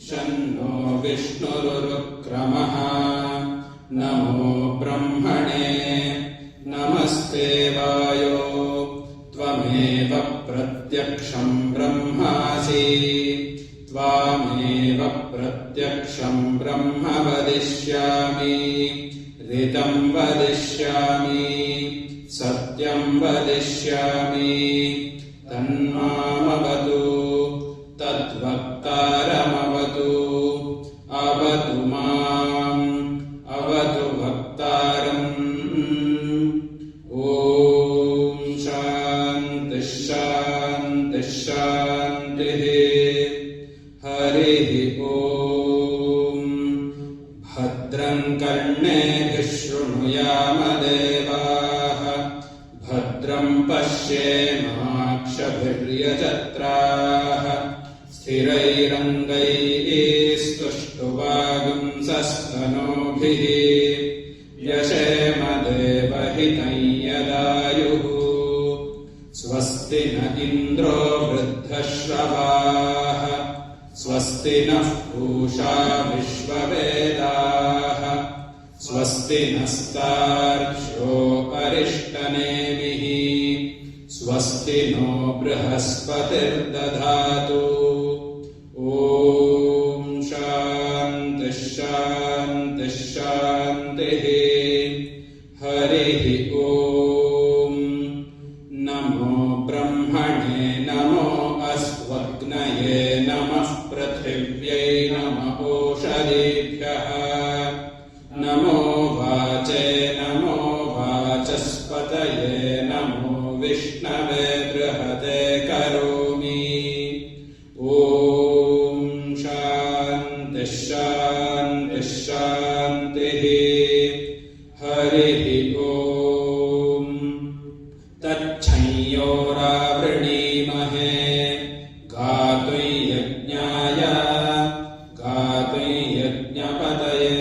शन्नो विष्णुरुक्रमः नमो ब्रह्मणे नमस्ते वायो त्वमेव प्रत्यक्षं ब्रह्मासि त्वामेव प्रत्यक्षं ब्रह्म वदिष्यामि ऋतं वदिष्यामि सत्यं वदिष्यामि तन्मामवतु तद्वक्तारमवतु अवतु माम् अवतु वक्तारम् ॐ शान्तिः शान्तिः शान्तिः हरिः ॐ भद्रं कर्णेभिः शृणुयामदेवाः भद्रं पश्येमाक्षभिर्यजत्राः स्थिरैरङ्गैः स्तुष्टुवागुंसस्तनूभिः यशेमदेवहितं यदायुः स्वस्ति न इन्द्रो वृद्धश्रवाः स्वस्ति नः पूषा विश्ववेदाः स्वस्ति नस्तार्क्ष्यो अरिष्टनेमिः स्वस्ति नो बृहस्पतिर्दधातु ॐ शान्तिः शान्तिः शान्तिः हरिः ॐ नमो ब्रह्मणे नमो अस्त्वग्नये नमः पृथिव्यै नमः ओषधीभ्यः नमो वाचे नमो वाचस्पतये नमो विष्णवे बृहते करोमि ॐ शान्तिः शान्तिः शान्तिः हरिः ॐ तच्छंयोरावृणीमहे गातुं यज्ञाय गातुं यज्ञपतये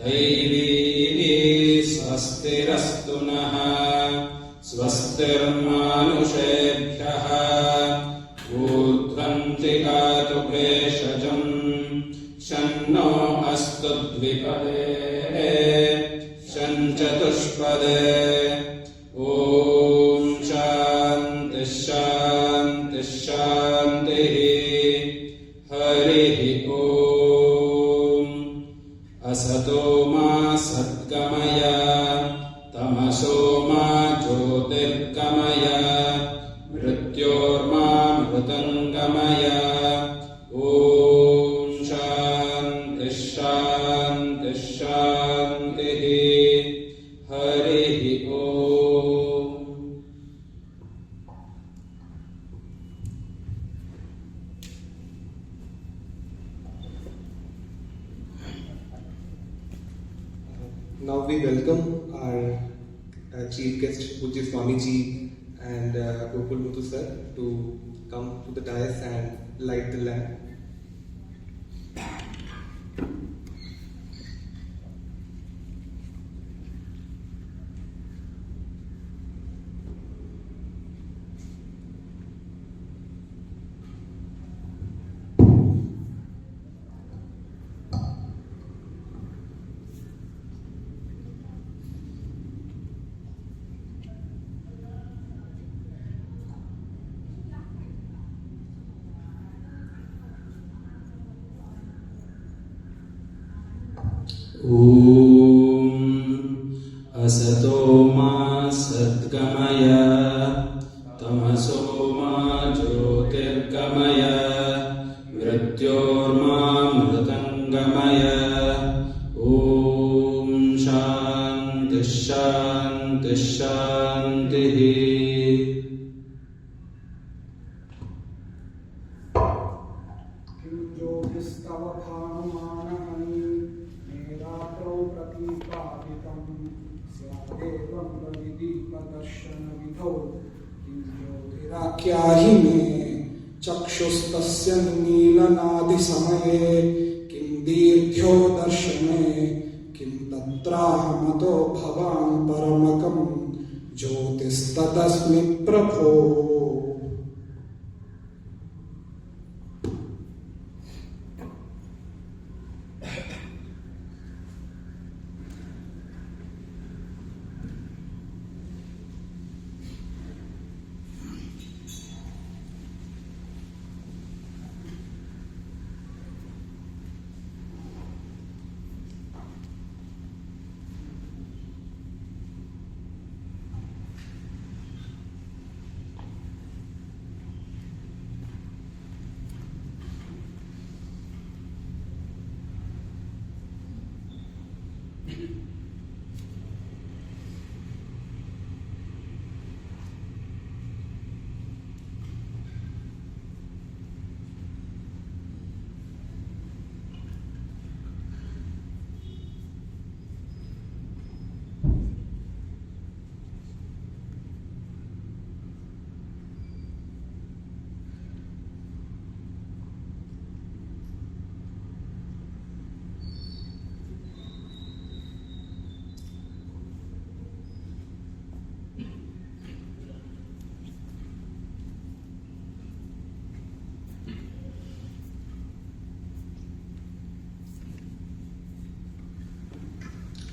दैवी स्वस्तिरस्तु नः स्वस्तिर्मानुषेभ्यः ऊर्ध्वन्ति गातु भेषजम् शन्नो अस्तु द्विपदे शञ्चतुष्पदे ॐ शान्तिः शान्तिः शान्तिः हरिः ॐ असतो मा सद्गमय तमसो मा ज्योतिर्गमय मृत्योर्मामृतङ्गमय ॐ शान्तिः शान्तिः शान्तिः हरिः ॐ Now we welcome our chief guest, Pujya Swami Ji and Gopal Muthu sir to come to the dais and light the lamp. ॐ असतो मा सद्गमय तमसो मा ज्योतिर्गमय मृत्योर्मामृतङ्गमय ॐ शान्तिः शान्तिः शान्तिः ज्योतिराख्याहि मे चक्षुस्तस्य नीलनादिसमये किं दीर्घ्यो दर्शने किं तत्राहमतो भवान् परमकं ज्योतिस्ततस्मि प्रभो।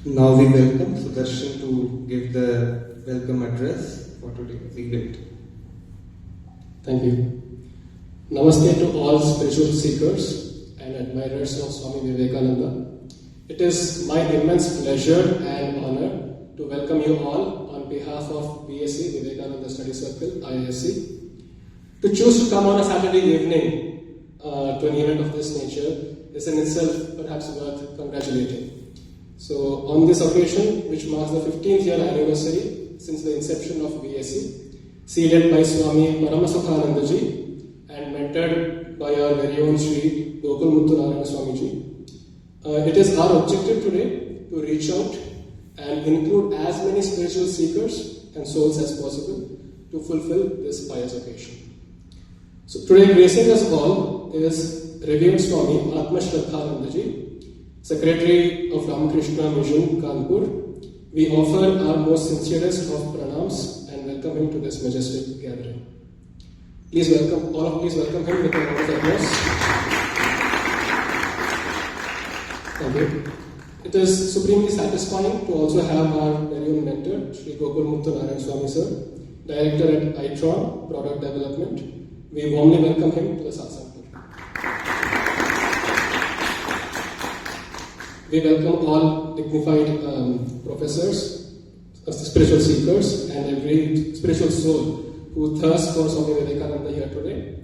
Now we welcome Sudarshan to give the welcome address for today's event. Thank you. Namaste to all spiritual seekers and admirers of Swami Vivekananda. It is my immense pleasure and honor to welcome you all on behalf of BSc Vivekananda Study Circle, IISc. To choose to come on a Saturday evening to an event of this nature is in itself perhaps worth congratulating. So on this occasion, which marks the 15th year anniversary since the inception of BSc, seeded by Swami Atmashraddhanandaji and mentored by our very own Sri Swamiji, it is our objective today to reach out and include as many spiritual seekers and souls as possible to fulfill this pious occasion. So today gracing us all is Revered Swami Atmashraddhanandaji, Secretary of Ramakrishna Mission, Kanpur. We offer our most sincerest of pranams and welcome him to this majestic gathering. Please welcome him with a round of applause. Thank you. It is supremely satisfying to also have our very own mentor, Sri Swami Sir, Director at IIT Product Development. We warmly welcome him to the Satsang. We welcome all dignified professors, spiritual seekers, and every spiritual soul who thirsts for Swami Vivekananda here today.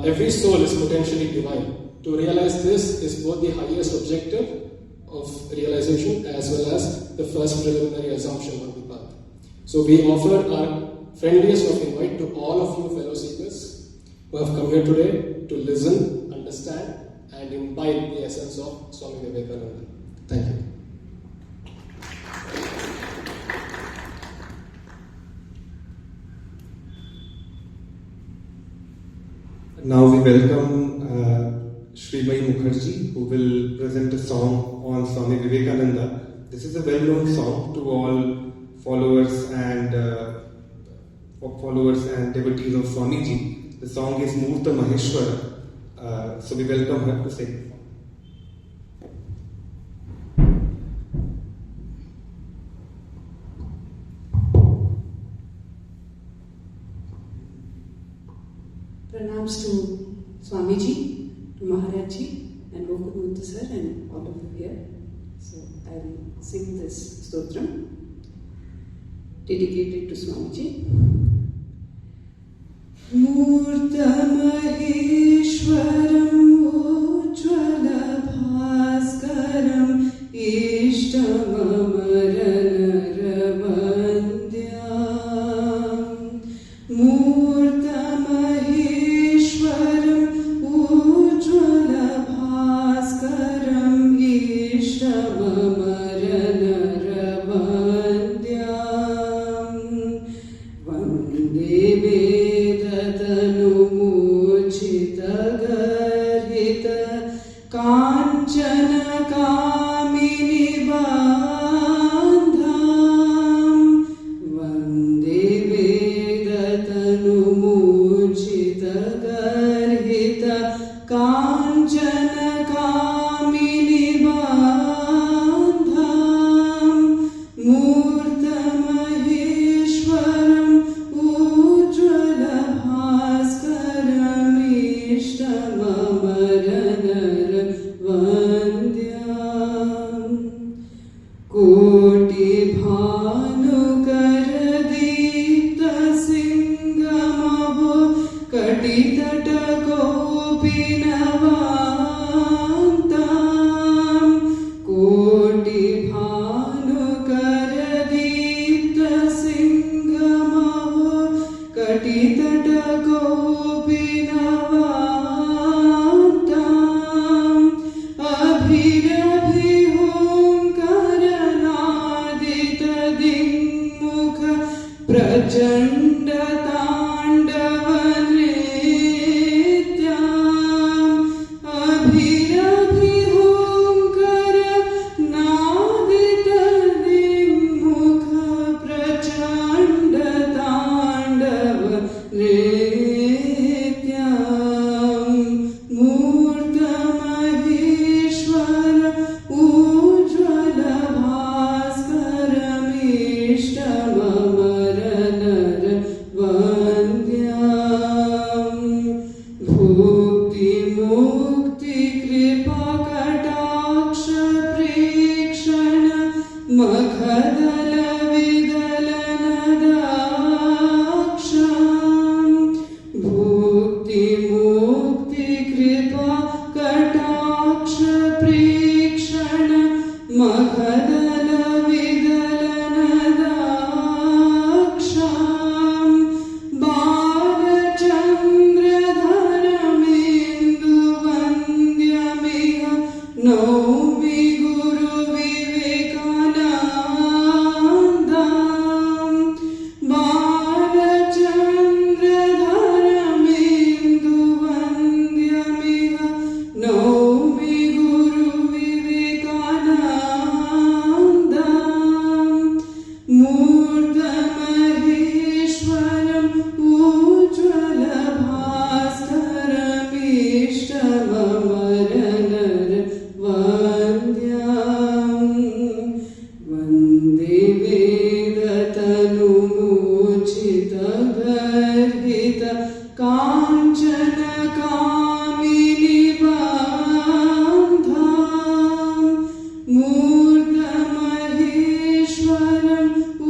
Every soul is potentially divine. To realize this is both the highest objective of realization as well as the first preliminary assumption of the path. So we offer our friendliest of invite to all of you fellow seekers who have come here today to listen, understand, and imbibe the essence of Swami Vivekananda. Thank you. Now we welcome Srimai Mukherjee, who will present a song on Swami Vivekananda. This is a well-known song to all followers and devotees of Swamiji. The song is Murta Maheshwara. So we welcome her to sing. Pranams to Swamiji, to Maharajji, and Vedanta Sir, and all of you here. So I will sing this stotram dedicated to Swamiji. Murta Maheshwaram Ujjvala Bhaskaram Ishtamamaranaravandyam Murta Maheshwaram Ujjvala Bhaskaram Ishtamamaranaravandyam Vande Kanchana Kamini Bandham Vande Vedatanu Mujita Garhita Kanchana Kamini Bandham Murta Maheshwaram Ujjvala Bhaskaram Ishtamamaranaravandyam Koti Bhanu Karadita Singamavo Katitata Gopinavantam Koti Bhanu Karadita Singamavo Katitata Gopinavantam Prachanda Tandava Nrityam मुक्ति कृपा कटाक्ष प्रेक्षण मखदल विदलन दाक्ष भुक्ति मुक्ति कृपा कटाक्ष प्रेक्षण मखदल विदलन दाक्ष बालचन्द्रधरमेन्दु वन्द्यमिह नौमि गुरु विवेकानन्दा बालचन्द्रधरमेन्दु वन्द्यमिह नौमि गुरु विवेकानन्दा मूर्धमहेश्वरम् उज्ज्वलभास्करमीष्टममरनर वन्द्यम् वन्दे वेदतनुमूर्छितगर्हित काञ्चनकामिनि बान्धाम् मूर्धमहेश्वरम्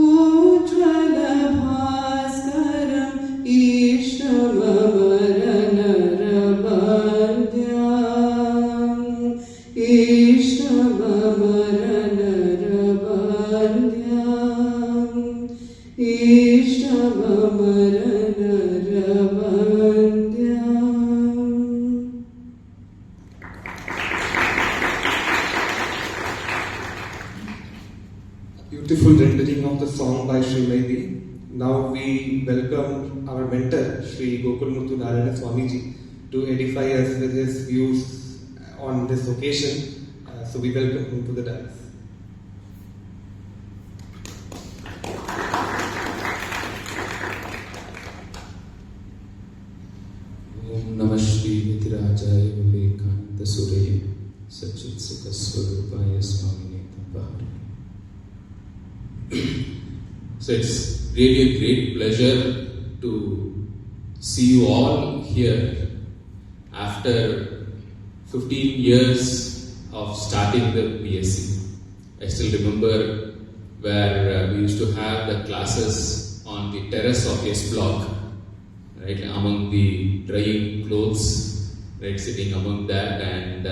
उज्ज्वलभास्करम् इष्टममरनरवन्द्यम् इष्टममरनरवन्द्यम् इष्टममरनरवन्द्यम्. Beautiful rendering of the song by Sri Maidi. Now we welcome our mentor, Sri Gokulmurthy Narayana Swamiji, to edify us with his views on this occasion. So we welcome him to the dais. Om Namah Shri Vitirajaya Vivekananda Suraya Sachit Sukha Swarupaya Swamine Tampahari. So it's really a great pleasure to see you all here after 15 years of starting the BSc. I still remember where we used to have the classes on the terrace of S block, right, among the drying clothes, right, sitting among that, and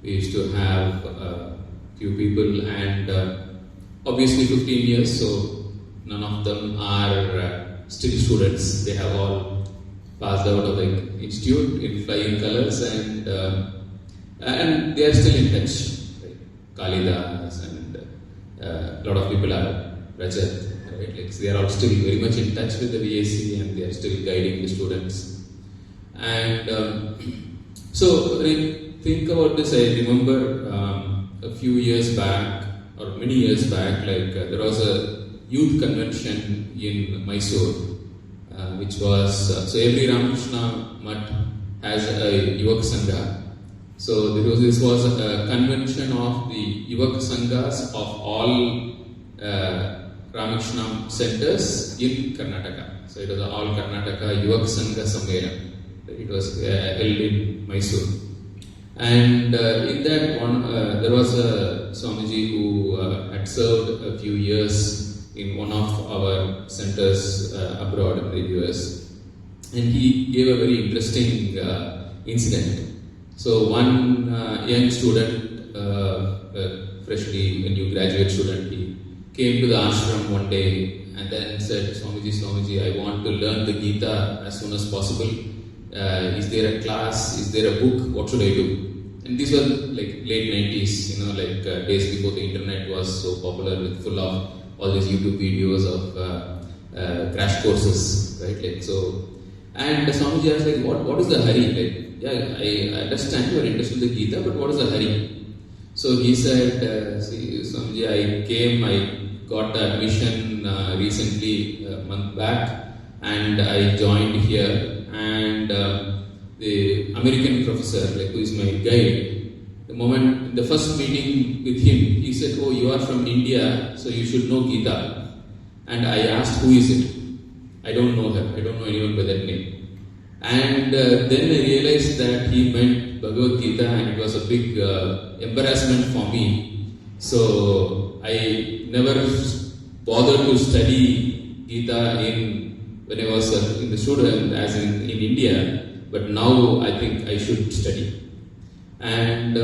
we used to have a few people, and obviously 15 years, so none of them are still students. They have all passed out of the institute in flying colors, and they are still in touch. Right? Kalidas and a lot of people are Rajat. Right? Like, they are all still very much in touch with the VAC, and they are still guiding the students. And so when I think about this, I remember a few years back, or many years back, like there was a youth convention in Mysore, which was, so every Ramakrishna Math has a Yuvak Sangha. So this was a convention of the Yuvak Sanghas of all Ramakrishna centers in Karnataka. So it was all Karnataka Yuvak Sangha Sammela. It was held in Mysore. And in that one, there was a Swamiji who had served a few years in one of our centers abroad in the US. And he gave a very interesting incident. So one young student, freshly a new graduate student, he came to the ashram one day and then said, Swamiji, I want to learn the Gita as soon as possible. Is there a class? Is there a book? What should I do? And these were like late 90s, like days before the internet was so popular, with full of all these YouTube videos of crash courses, right? Like so, and Swamiji asked, like, what is the hurry? Like, yeah, I understand you are interested in the Gita, but what is the hurry? So he said, see, Swamiji, I got the admission recently, a month back, and I joined here. And the American professor, like, who is my guide, the first meeting with him, he said, oh, you are from India, so you should know Gita. And I asked, who is it? I don't know her. I don't know anyone by that name. And then I realized that he meant Bhagavad Gita, and it was a big embarrassment for me. So I never bothered to study Gita when I was in the student, as in India. But now I think I should study. And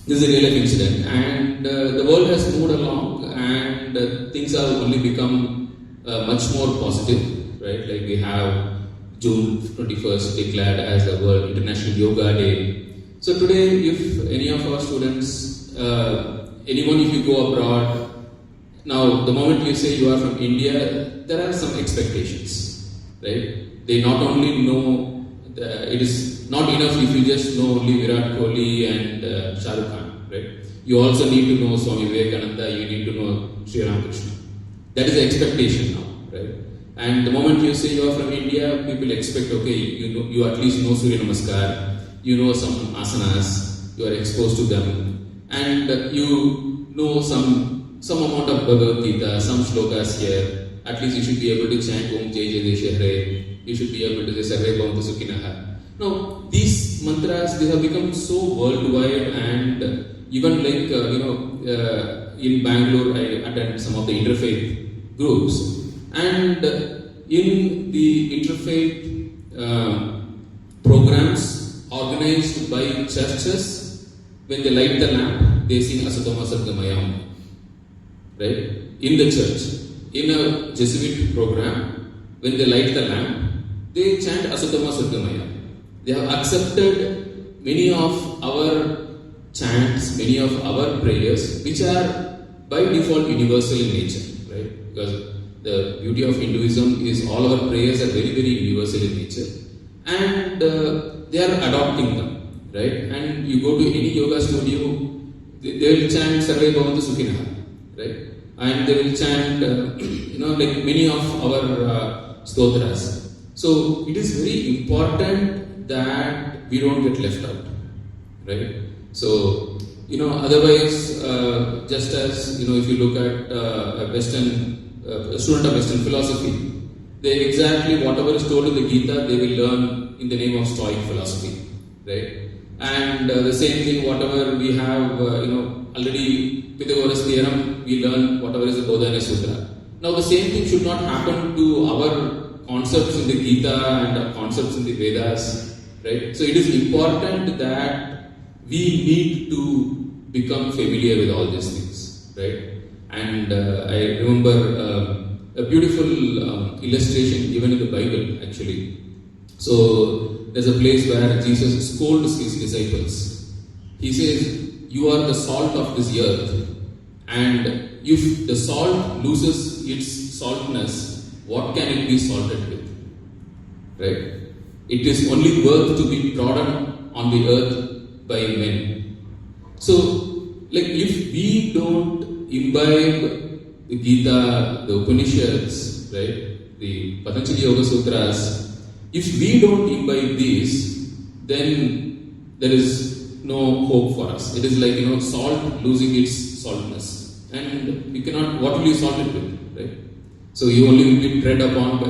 this is a real life incident. And the world has moved along, and things have only become much more positive, right? Like we have June 21st declared as the World International Yoga Day. So today, if any of our students, anyone if you go abroad, now the moment you say you are from India, there are some expectations, right? They not only know, it is not enough if you just know only Virat Kohli and Shah Rukh Khan, right? You also need to know Swami Vivekananda, you need to know Sri Ramakrishna. That is the expectation now, right? And the moment you say you are from India, people expect, okay, you at least know Surya Namaskar, you know some asanas, you are exposed to them, and you know some amount of Bhagavad Gita, some shlokas here. At least you should be able to chant Om Jai Jai Deshe Hare. You should be able to say Sarve Bhavantu Sukhinaha. Now, these mantras, they have become so worldwide, and even like, in Bangalore, I attend some of the interfaith groups. And in the interfaith programs organized by churches, when they light the lamp, they sing Asatoma Sadgamayam, right? In the church. In a Jesuit program, when they light the lamp, they chant Asatoma Sadgamayam. They have accepted many of our chants, many of our prayers, which are by default universal in nature, right? Because the beauty of Hinduism is all our prayers are very, very universal in nature, and they are adopting them, right? And you go to any yoga studio, they will chant Sarve Bhavantu Sukhinaha, right? And they will chant, like many of our stotras. So it is very important that we don't get left out, right? So, otherwise, just as, if you look at a student of Western philosophy, they exactly whatever is told in the Gita, they will learn in the name of Stoic philosophy, right? And the same thing, whatever we have, already Pythagoras theorem, we learn whatever is the Bodhana Sutra. Now, the same thing should not happen to our concepts in the Gita and concepts in the Vedas, right? So, it is important that we need to become familiar with all these things, right? And I remember a beautiful illustration given in the Bible, actually. So, there's a place where Jesus scolds his disciples. He says, you are the salt of this earth, and if the salt loses its saltness, what can it be salted with? Right? It is only worth to be trodden on the earth by men. So, like if we don't imbibe the Gita, the Upanishads, right, the Patanjali Yoga Sutras, if we don't imbibe these, then there is no hope for us. It is like, salt losing its saltness. And you cannot, what will you salt it with, right? So you only will be tread upon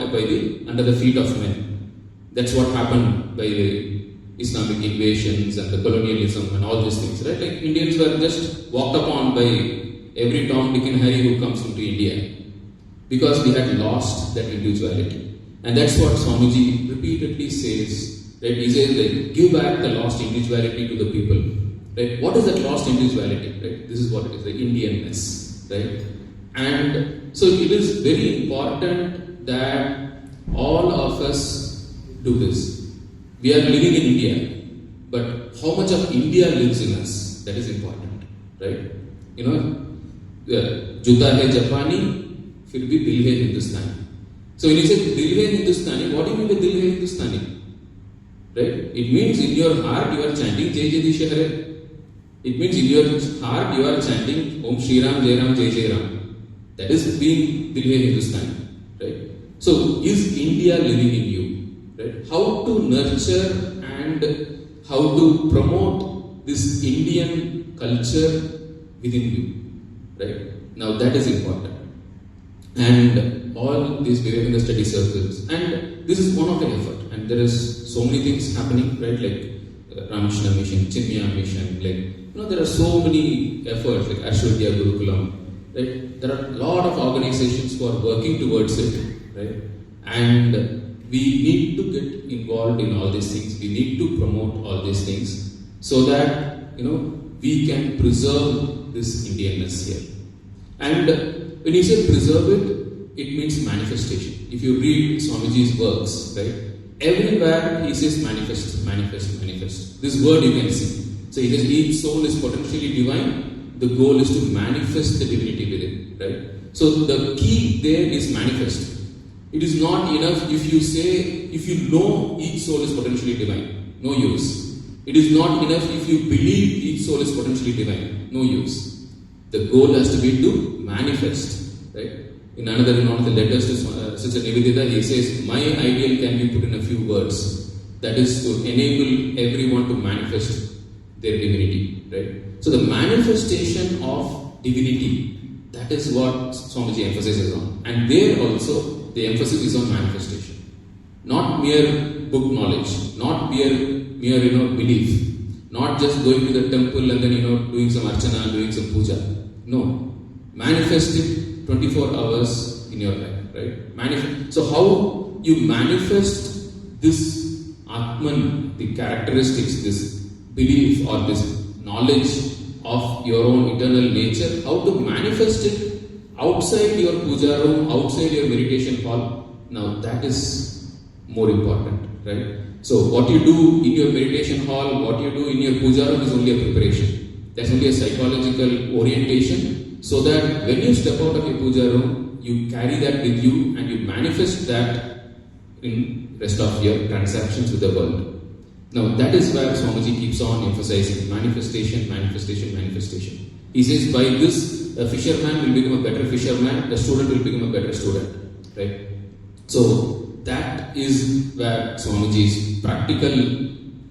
under the feet of men. That's what happened by the Islamic invasions and the colonialism and all these things, right? Like Indians were just walked upon by every Tom, Dick and Harry who comes into India, because we had lost that individuality. And that's what Swamiji repeatedly says. Right? He says, like, give back the lost individuality to the people. Right? What is that lost individuality? Right? This is what it is, like Indianness. Right? And so it is very important that all of us do this. We are living in India, but how much of India lives in us? That is important. Right? Juta hai Japani, fir bhi dil hai Hindustani. So when you say dil hai Hindustani, what do you mean by dil hai Hindustani? Right? It means in your heart you are chanting Jai Jai Deshe Hare. It means in your heart you are chanting Om Shri Ram Jai Ram Jai Jai Ram. That is being Dil Hai Hindustani. Right? So is India living in you? Right? How to nurture and how to promote this Indian culture within you. Right? Now that is important. And all these Vivekananda Study Circles, and this is one of the effort. and there is so many things happening, right? Like Ramakrishna Mission, Chennai Mission, there are so many efforts like Ashwadhya Gurukulam, right? There are a lot of organizations who are working towards it, right? And we need to get involved in all these things. We need to promote all these things so that we can preserve this Indianness here. And when you say preserve it, it means manifestation. If you read Swamiji's works, right? Everywhere he says manifest, manifest, manifest. This word you can see. So he says each soul is potentially divine. The goal is to manifest the divinity within, right? So the key there is manifest. It is not enough if you know each soul is potentially divine. No use. It is not enough if you believe each soul is potentially divine. No use. The goal has to be to manifest, right? In one of the letters to Sister Nivedita, he says, my ideal can be put in a few words. That is to enable everyone to manifest their divinity, right? So the manifestation of divinity, that is what Swamiji emphasizes on. And there also, the emphasis is on manifestation. Not mere book knowledge, not mere belief, not just going to the temple and then doing some archana, doing some puja. No, manifest it 24 hours in your life, right? So how you manifest this Atman, the characteristics, this belief or this knowledge of your own eternal nature, how to manifest it outside your puja room, outside your meditation hall, now that is more important, right? So what you do in your meditation hall, what you do in your puja room is only a preparation. That's only a psychological orientation, so that when you step out of your puja room, you carry that with you and you manifest that in rest of your transactions with the world. Now that is where Swamiji keeps on emphasizing manifestation, manifestation, manifestation. He says by this, a fisherman will become a better fisherman, a student will become a better student, right? So that is where Swamiji's practical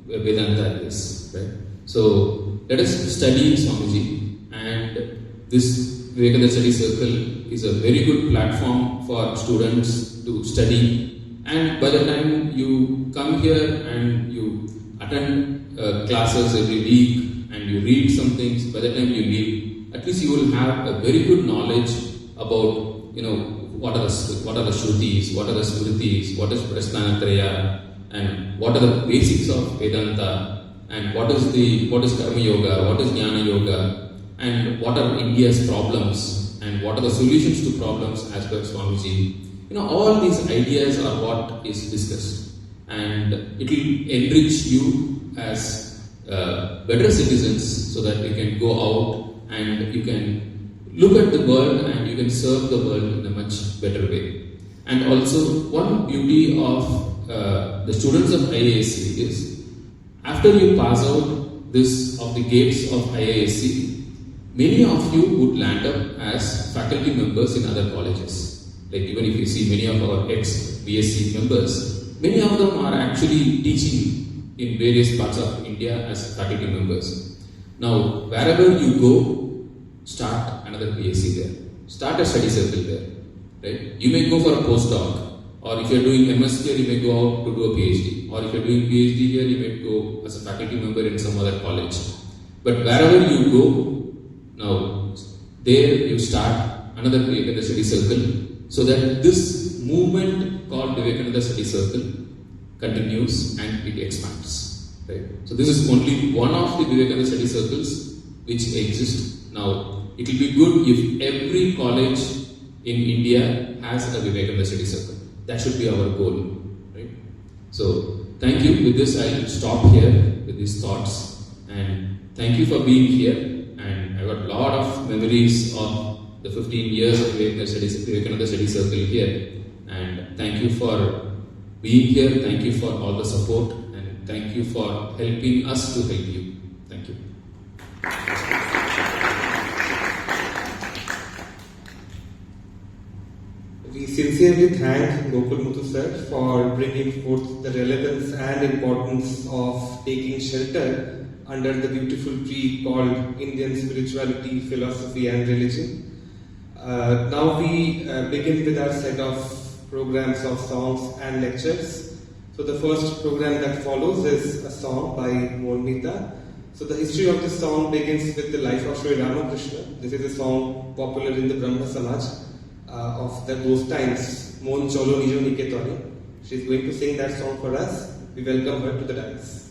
Vedanta is, right? So let us study Swamiji, and this Vivekananda Study Circle is a very good platform for students to study. And by the time you come here and you attend classes every week and you read some things, by the time you leave, at least you will have a very good knowledge about what are the Shrutis, what are the Smritis, what is Prasthanatraya, and what are the basics of Vedanta, and what is Karma Yoga, what is Jnana Yoga, and what are India's problems, and what are the solutions to problems as per Swamiji. All these ideas are what is discussed, and it will enrich you as better citizens so that you can go out and you can look at the world and you can serve the world in a much better way. And also, one beauty of the students of IISc is, after you pass out of the gates of IISc, many of you would land up as faculty members in other colleges. Like even if you see many of our ex-BSc members, many of them are actually teaching in various parts of India as faculty members. Now, wherever you go, start another BSc there. Start a study circle there. Right? You may go for a postdoc, or if you are doing MS here, you may go out to do a PhD. Or if you are doing PhD here, you may go as a faculty member in some other college. But wherever you go, now there you start another Vivekananda Study Circle, so that this movement called Vivekananda Study Circle continues and it expands. Right? So this is only one of the Vivekananda Study Circles which exist now. It will be good if every college in India has a Vivekananda Study Circle. That should be our goal. Right? So thank you. With this, I will stop here with these thoughts, and thank you for being here. And I got a lot of memories of the 15 years of Vivekananda Study Circle here, and thank you for being here, thank you for all the support, and thank you for helping us to help you. Thank you. We sincerely thank Gokul Muthu sir for bringing forth the relevance and importance of taking shelter under the beautiful tree called Indian Spirituality, Philosophy and Religion. Now we begin with our set of programs of songs and lectures. So the first program that follows is a song by Mournita. So the history of this song begins with the life of Sri Ramakrishna. This is a song popular in the Brahma Samaj of those times. Mon Cholo Nijo Niketone. She is going to sing that song for us. We welcome her to the dance.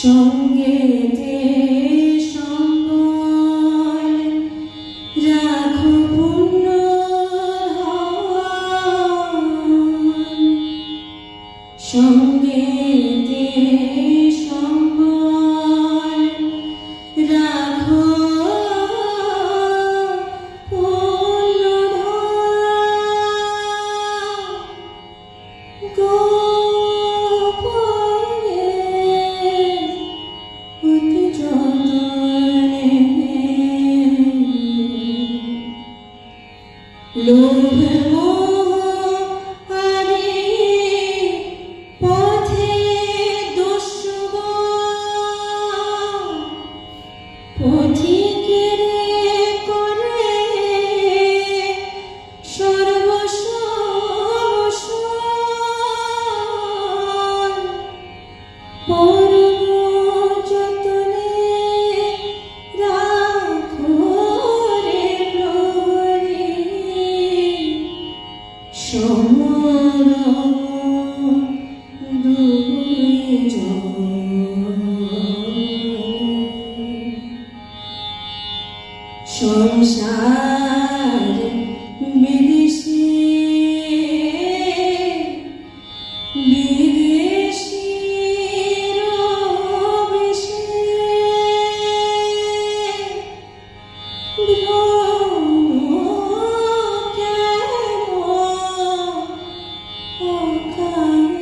সঙ্গেতে সম্বল রাখো পূর্ণ সঙ্গেতে সম্বল রাখো পূর্ণ গোপনে অতি যতনে লোভ মোহ আদি পথে দস্যুগ পথিকের করে সর্বস্ব পরম যতনে রাখো রে প্রহরী সমরম সংসার বিদেশী বিদেশীর বেশে ভ্রম কেন অকারণে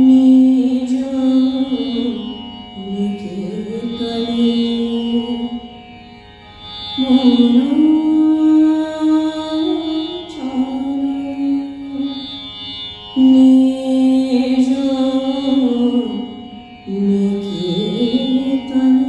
নিজ নিকেতনে নিজ নিকেতনে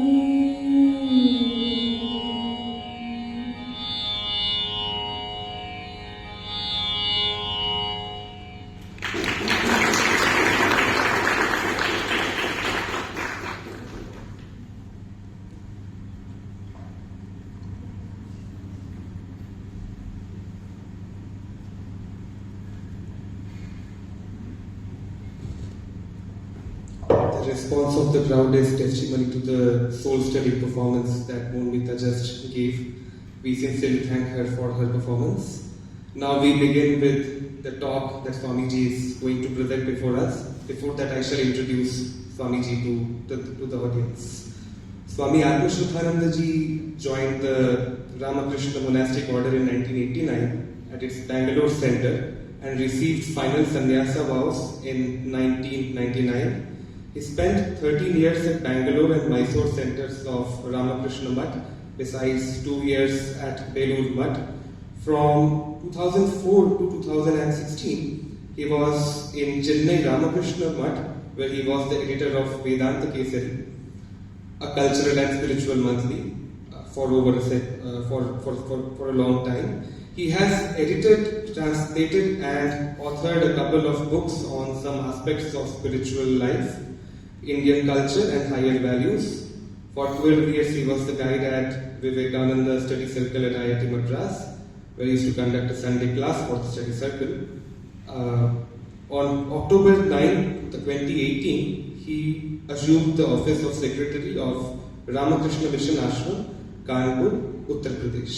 The response of the crowd is testimony to the soul-stirring performance that Monmita just gave. We sincerely thank her for her performance. Now we begin with the talk that Swamiji is going to present before us. Before that, I shall introduce Swamiji to the audience. Swami Atmashraddhanandaji joined the Ramakrishna Monastic Order in 1989 at its Bangalore Centre and received final Sannyasa vows in 1999. He spent 13 years at Bangalore and Mysore centres of Ramakrishna Math, besides 2 years at Belur Math. From 2004 to 2016, he was in Chennai Ramakrishna Math, where he was the editor of Vedanta Kesari, a cultural and spiritual monthly, for a long time. He has edited, translated, and authored a couple of books on some aspects of spiritual life, Indian culture, and higher values. For 12 years, he was the guide at Vivekananda Study Circle at IIT Madras, where he used to conduct a Sunday class for the study circle. On October 9, 2018, he assumed the office of Secretary of Ramakrishna Mission Ashrama, Kanpur, Uttar Pradesh.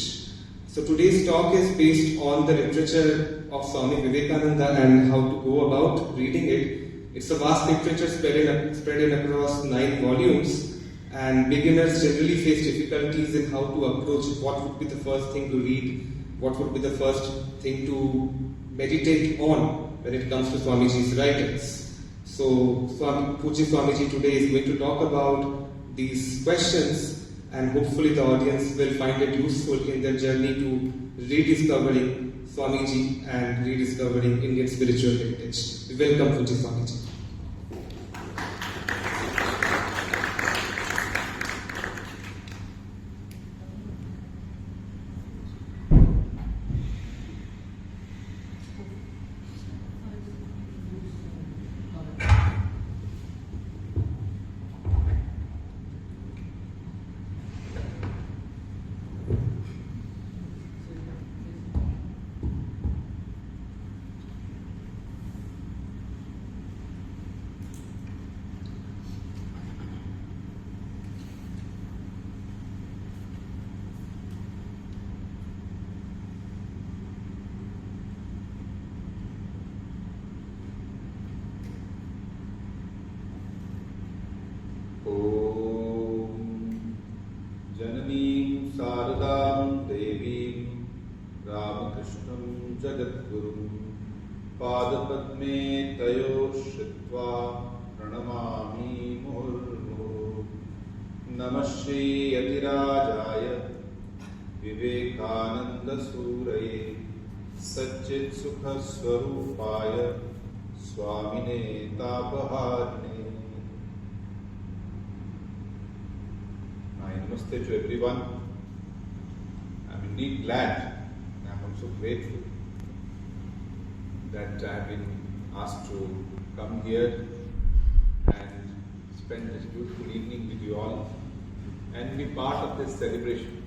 So today's talk is based on the literature of Swami Vivekananda and how to go about reading it. It's a vast literature spread across 9 volumes, and beginners generally face difficulties in how to approach what would be the first thing to read, what would be the first thing to meditate on when it comes to Swamiji's writings. So Puji Swamiji today is going to talk about these questions, and hopefully the audience will find it useful in their journey to rediscovering Swamiji and rediscovering Indian spiritual heritage. Welcome, Puji Swamiji. Sharanam Devim Ramakrishnan Jagadgurum Padapadme Tayo Shritva Pranamami Murmuru Namah Shri Yatirajaya Vivekananda Suraye Satchit Sukha Swarupaya Swamine Tapaharne. My namaste to everyone. I'm indeed glad and I'm also grateful that I have been asked to come here and spend this beautiful evening with you all and be part of this celebration.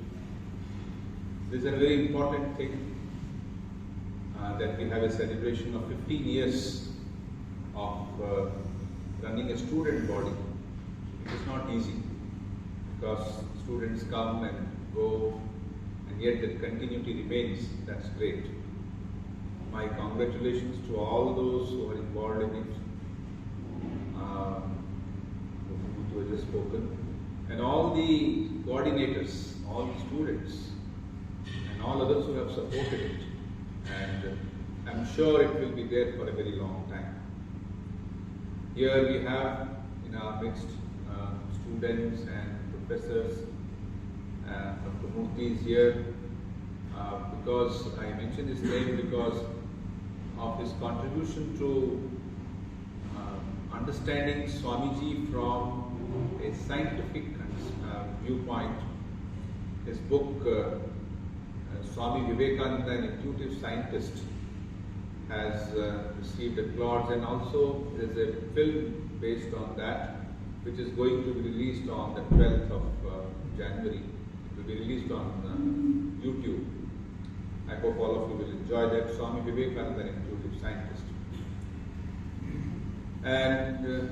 This is a very important thing that we have a celebration of 15 years of running a student body. It is not easy because students come and go and yet the continuity remains. That's great. My congratulations to all those who are involved in it, who have just spoken, and all the coordinators, all the students, and all others who have supported it. And I'm sure it will be there for a very long time. Here we have in our midst students and professors. Dr. Murthy is here because I mention his name because of his contribution to understanding Swamiji from a scientific viewpoint. His book, Swami Vivekananda, an Intuitive Scientist, has received applause, and also there is a film based on that which is going to be released on the 12th of January. It will be released on YouTube. I hope all of you will enjoy that. Swami Vivekananda, an Intuitive Scientist. And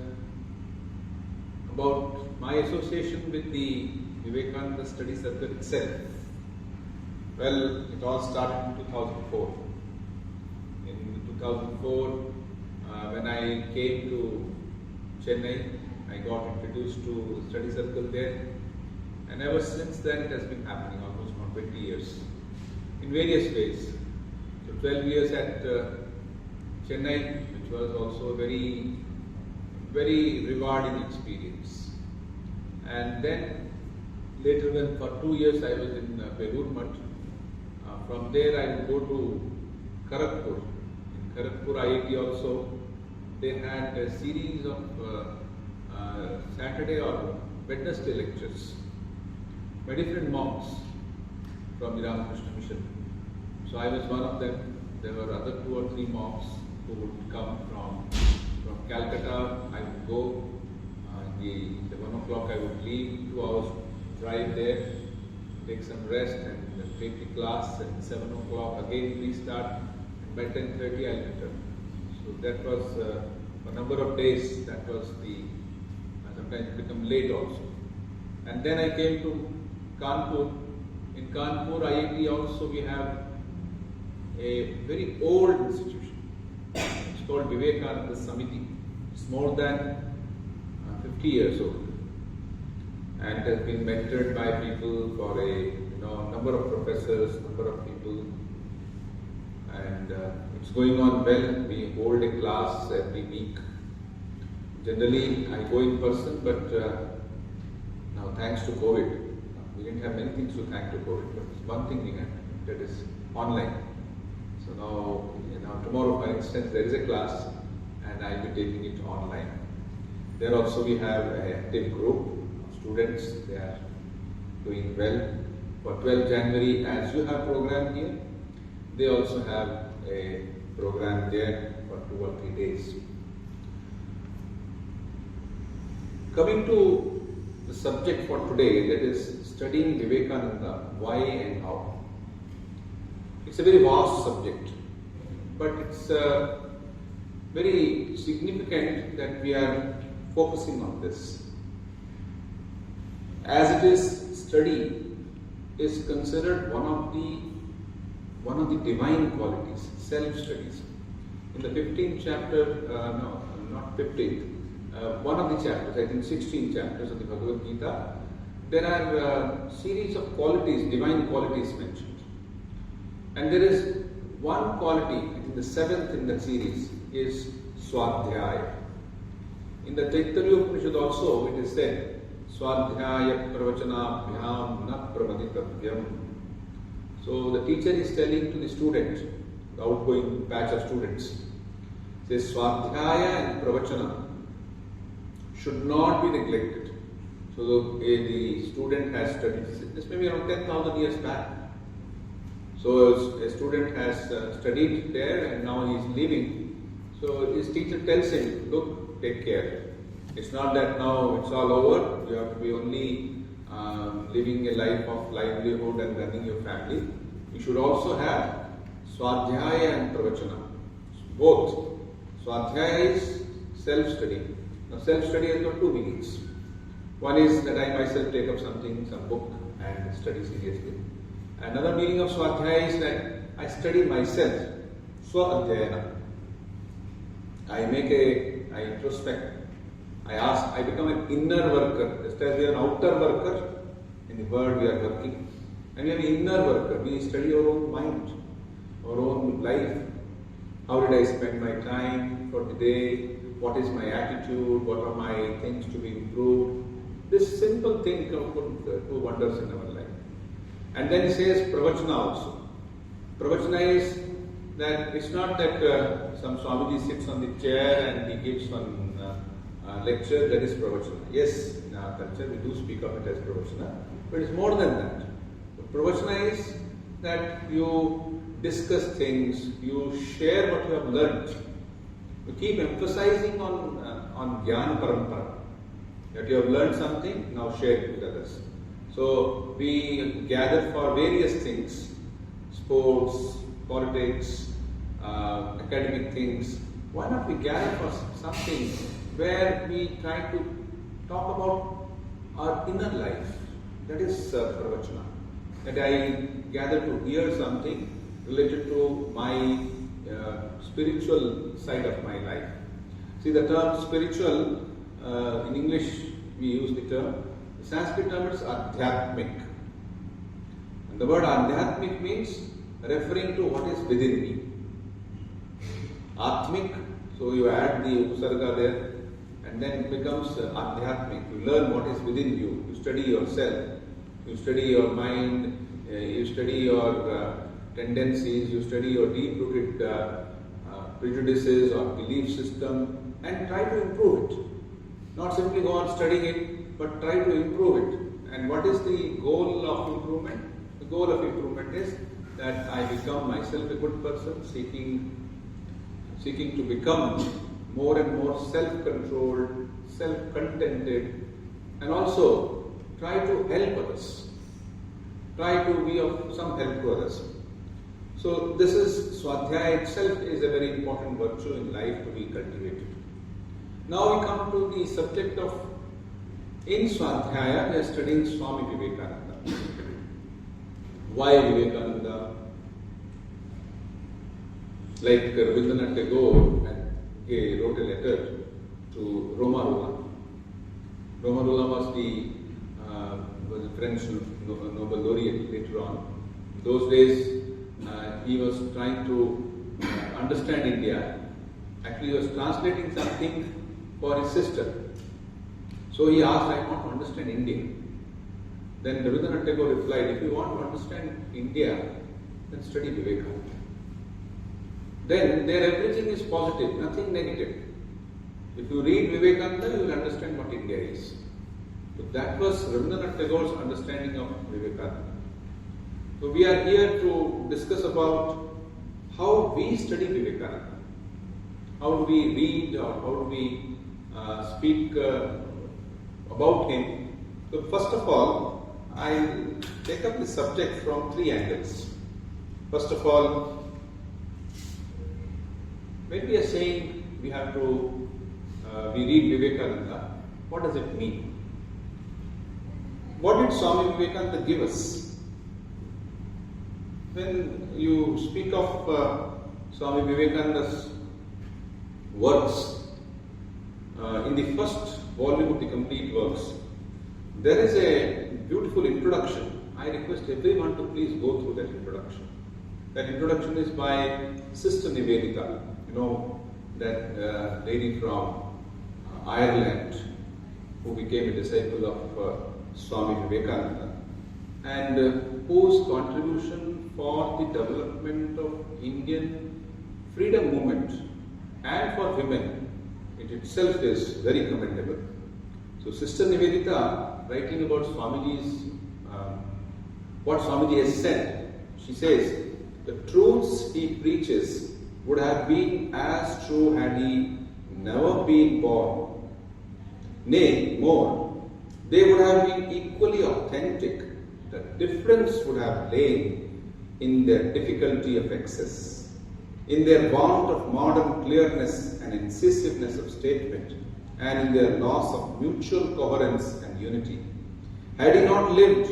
about my association with the Vivekananda Study Circle itself. Well, it all started in 2004. In 2004, when I came to Chennai, I got introduced to the study circle there, and ever since then it has been happening almost for 20 years in various ways. So 12 years at Chennai, which was also a very, very rewarding experience. And then later, when for 2 years I was in Belur Math, from there I would go to Kanpur. In Kanpur IIT also, they had a series of Saturday or Wednesday lectures by different monks from the Ramakrishna mission. So I was one of them. There were other 2 or 3 monks who would come from Calcutta. I would go, in the 1 o'clock I would leave, 2 hours drive there, take some rest and take the class, and 7 o'clock again restart, and by 10:30 I'll return. So that was a number of days, that was the, sometimes it become late also. And then I came to Kanpur. In Kanpur IIT also we have a very old institution. It's called Vivekananda Samiti. It's more than 50 years old. And it has been mentored by people for a number of professors, number of people, and it's going on well. We hold a class every week. Generally, I go in person, but now thanks to COVID, we didn't have many things to thank to COVID, but one thing we had, that is online. So now, tomorrow, for instance, there is a class, and I'll be taking it online. There also we have an active group of students. They are doing well. For 12 January, as you have program here, they also have a program there for 2 or 3 days. Coming to the subject for today, that is studying Vivekananda, why and how. It's a very vast subject, but it's very significant that we are focusing on this. As it is, study is considered one of the divine qualities, self-studies. In the 15th chapter, not 15th, one of the chapters, I think 16 chapters of the Bhagavad Gita, there are a series of qualities, divine qualities mentioned. And there is one quality, I think the seventh in that series, is Swadhyaya. In the Taittiriya Upanishad also it is said, Swadhyaya pravachanabhyam na pramaditavyam. So the teacher is telling to the student, the outgoing batch of students, says Swadhyaya and pravachana should not be neglected. So the student has studied, this may be around 10,000 years back. So a student has studied there and now he is leaving. So his teacher tells him, look, take care. It's not that now it's all over, you have to be only living a life of livelihood and running your family. You should also have Swadhyaya and Pravachana. Both. Swadhyaya is self-study. Now self-study has got two meanings. One is that I myself take up something, some book and study seriously. Another meaning of Swadhyaya is that I study myself. Swa-adhyayana. I introspect. I become an inner worker. Just as we are an outer worker, in the world we are working. And we are an inner worker. We study our own mind, our own life. How did I spend my time for the day? What is my attitude? What are my things to be improved? This simple thing can do wonders in our life. And then he says Pravachana also. Pravachana is that it's not that some Swamiji sits on the chair and he gives one lecture, that is Pravachana. Yes, in our culture we do speak of it as Pravachana, but it's more than that. Pravachana is that you discuss things, you share what you have learnt. You keep emphasizing on Jnana Parampara. That you have learned something, now share it with others. So we gather for various things, sports, politics, academic things. Why not we gather for something where we try to talk about our inner life? That is Pravachana. That I gather to hear something related to my spiritual side of my life. See, the term spiritual, in English we use the term, the Sanskrit term is Adhyatmik. And the word Adhyatmik means referring to what is within me. Atmik, so you add the upasarga there, and then it becomes Adhyatmik. You learn what is within you. You study yourself. You study your mind. You study your tendencies. You study your deep-rooted prejudices or belief system, and try to improve it. Not simply go on studying it, but try to improve it. And what is the goal of improvement? The goal of improvement is that I become myself a good person, seeking to become more and more self-controlled, self-contented, and also try to help others. Try to be of some help to others. So this is Swadhyaya itself is a very important virtue in life to be cultivated. Now we come to the subject of, in Swadhyaya we are studying Swami Vivekananda. Why Vivekananda? Like Rabindranath Tagore wrote a letter to Romarulla. Romarulla was a French Nobel laureate later on. In those days he was trying to understand India. Actually he was translating something for his sister. So he asked, I want to understand India. Then Rabindranath Tagore replied, if you want to understand India, then study Vivekananda. Then their everything is positive, nothing negative. If you read Vivekananda, you will understand what India is. So that was Rabindranath Tagore's understanding of Vivekananda. So we are here to discuss about how we study Vivekananda. How do we read or how do we speak about him? So first of all, I take up the subject from three angles. First of all, when we are saying we read Vivekananda, what does it mean? What did Swami Vivekananda give us? When you speak of Swami Vivekananda's works, in the first volume of the complete works, There is a beautiful introduction. I request everyone to please go through that introduction. That introduction is by Sister Nivedita, that lady from Ireland who became a disciple of Swami Vivekananda, and whose contribution for the development of Indian freedom movement and for women, it itself is very commendable. So Sister Nivedita, writing about Swamiji's, what Swamiji has said, she says, the truths he preaches would have been as true had he never been born. Nay, more, they would have been equally authentic. The difference would have lain in their difficulty of excess, in their want of modern clearness and incisiveness of statement, and in their loss of mutual coherence and unity. Had he not lived,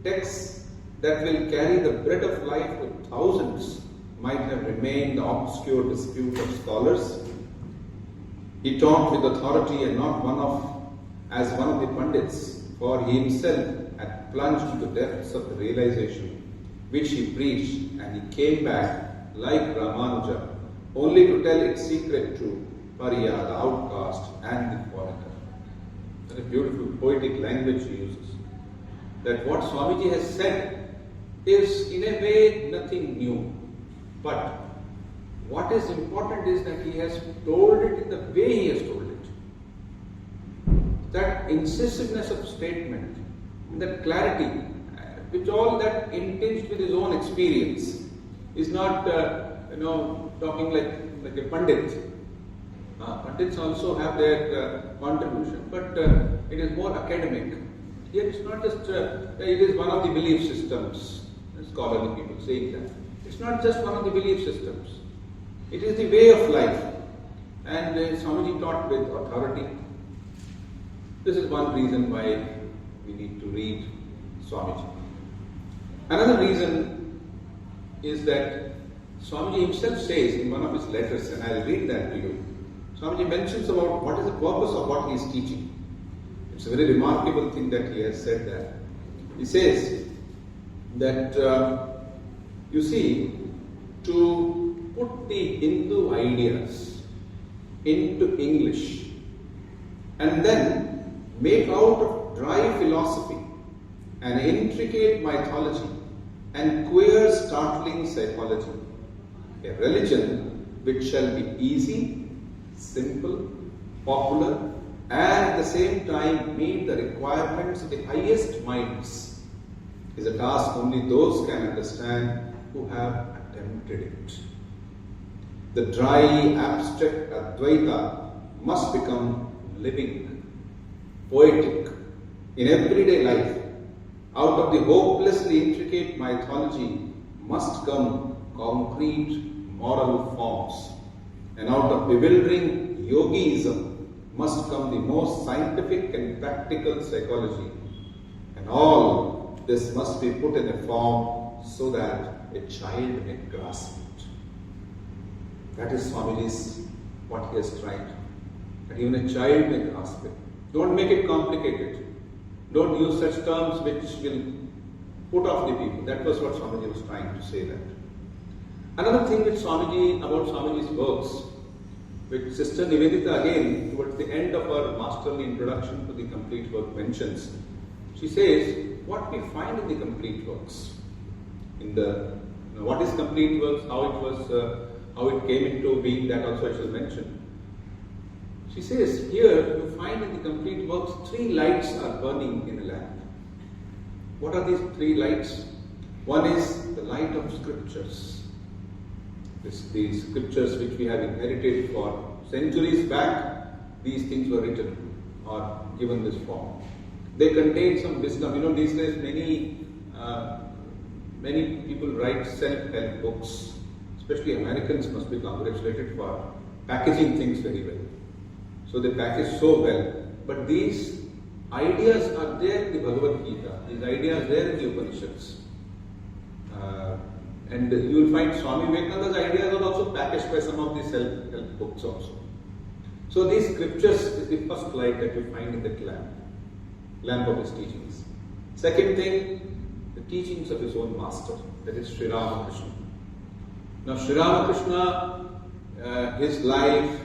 texts that will carry the bread of life to thousands might have remained the obscure dispute of scholars. He taught with authority and not as one of the Pandits, for he himself had plunged into the depths of the realization which he preached, and he came back like Ramanuja, only to tell its secret to Pariya, the outcast, and the foreigner. What a beautiful poetic language he uses. That what Swamiji has said is in a way nothing new. But what is important is that he has told it in the way he has told it. That incisiveness of statement, that clarity, which all that untinged with his own experience, is not talking like a Pandit. Pandits also have their contribution, but it is more academic. Here it's not just, it is one of the belief systems, scholarly people saying that. It's not just one of the belief systems. It is the way of life. And Swamiji taught with authority. This is one reason why we need to read Swamiji. Another reason is that Swamiji himself says in one of his letters, and I'll read that to you. Swamiji mentions about what is the purpose of what he is teaching. It's a very remarkable thing that he has said there. He says that, you see, to put the Hindu ideas into English and then make out of dry philosophy an intricate mythology and queer startling psychology, a religion which shall be easy, simple, popular, and at the same time meet the requirements of the highest minds, is a task only those can understand who have attempted it. The dry, abstract Advaita must become living, poetic, in everyday life. Out of the hopelessly intricate mythology must come concrete moral forms, and out of bewildering yogiism must come the most scientific and practical psychology. And all this must be put in a form so that a child may grasp it. That is Swamiji's, what he has tried. That even a child may grasp it. Don't make it complicated. Don't use such terms which will put off the people. That was what Swamiji was trying to say that. Another thing with Swamiji, about Swamiji's works, which Sister Nivedita again, towards the end of her masterly introduction to the complete work mentions, she says, what we find in the complete works, in the, what is complete works, how it came into being, that also I shall mention. She says, here you find in the complete works 3 lights are burning in a lamp. What are these 3 lights? One is the light of scriptures. These scriptures which we have inherited for centuries back, these things were written or given this form. They contain some wisdom. These days many people write self-help books. Especially Americans must be congratulated for packaging things very well. So they package so well. But these ideas are there in the Bhagavad Gita. These ideas are there in the Upanishads. And you will find Swami Vivekananda's ideas are also packaged by some of these self-help books also. So these scriptures is the first light that you find in that lamp. lamp of his teachings. Second thing, the teachings of his own master, that is Sri Ramakrishna. Now Sri Ramakrishna, his life,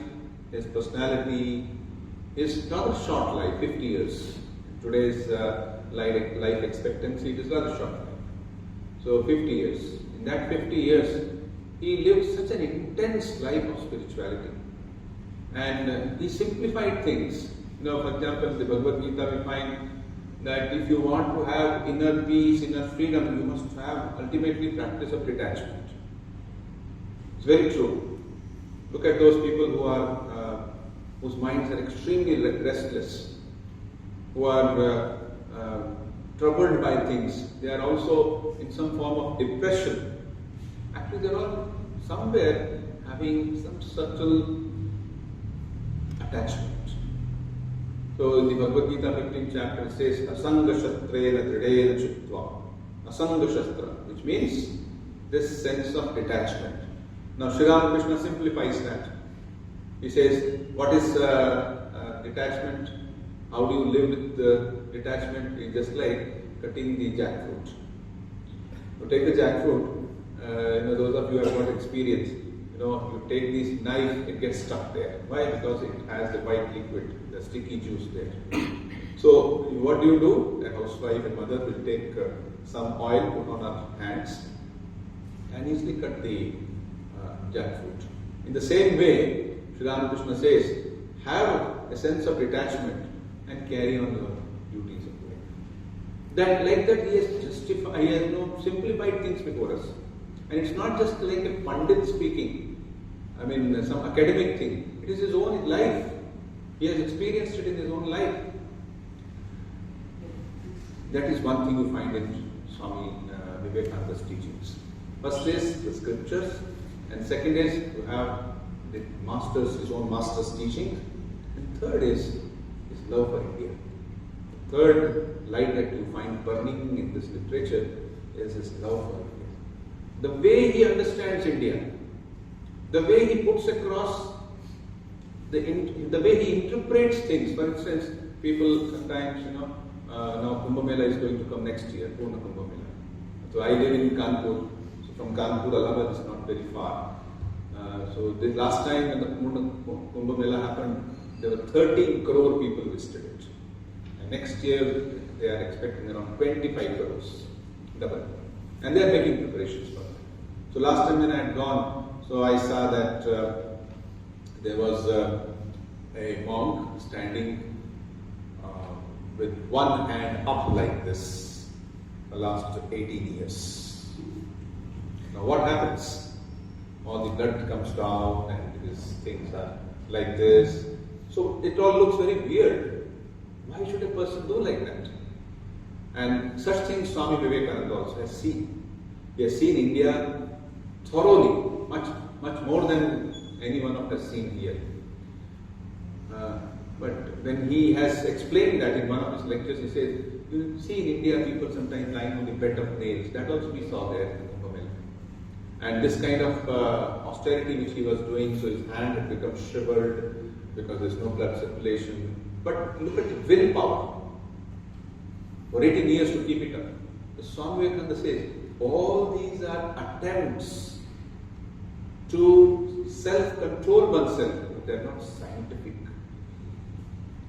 his personality, is not a short life, 50 years. Today's life expectancy, it is not a short life. So 50 years. In that 50 years, he lived such an intense life of spirituality. And he simplified things. For example, in the Bhagavad Gita we find that if you want to have inner peace, inner freedom, you must have ultimately practice of detachment. It's very true. Look at those people who are, whose minds are extremely restless, who are troubled by things. They are also in some form of depression. Actually, they are all somewhere having some subtle attachment. So in the Bhagavad Gita 15th chapter it says Asanga Shastrena Tridena Chitva. Asanga Shastra, which means this sense of detachment. Now Sri Ramakrishna simplifies that. He says, what is detachment? How do you live with the detachment? It's just like cutting the jackfruit. You take the jackfruit, those of you who have got experience, you take this knife, it gets stuck there. Why? Because it has the white liquid, the sticky juice there. So what do? A housewife and mother will take some oil, put on her hands, and easily cut the jackfruit. In the same way, Sri Ramakrishna says, have a sense of detachment and carry on the duties of life. Like that, he has simplified things before us. And it's not just like a Pandit speaking, some academic thing. It is his own life. He has experienced it in his own life. That is one thing you find in Swami Vivekananda's teachings. First is the scriptures, and second is you have the his own master's teaching, and third is his love for India. The third light that you find burning in this literature is his love for India. The way he understands India, the way he puts across, the way he interprets things. For instance, people sometimes, now Kumbh Mela is going to come next year, Purna Kumbh Mela. So I live in Kanpur, so from Kanpur, Allahabad is not very far. So the last time when the Kumbh Mela happened, there were 13 crore people visited it. And next year, they are expecting around 25 crores, double. And they are making preparations for it. So last time when I had gone, so I saw that there was a monk standing with one hand up like this for the last 18 years. Now what happens? All the blood comes down and these things are like this. So it all looks very weird. Why should a person do like that? And such things Swami Vivekananda also has seen. He has seen India thoroughly, much more than any one of us seen here. But when he has explained that in one of his lectures, he says, you see in India people sometimes lying on the bed of nails. That also we saw there in Kumbh Mela. And this kind of austerity which he was doing, so his hand had become shriveled because there is no blood circulation. But look at the willpower. For 18 years to keep it up. The Swami Vivekananda says, all these are attempts to self-control oneself, but they are not scientific.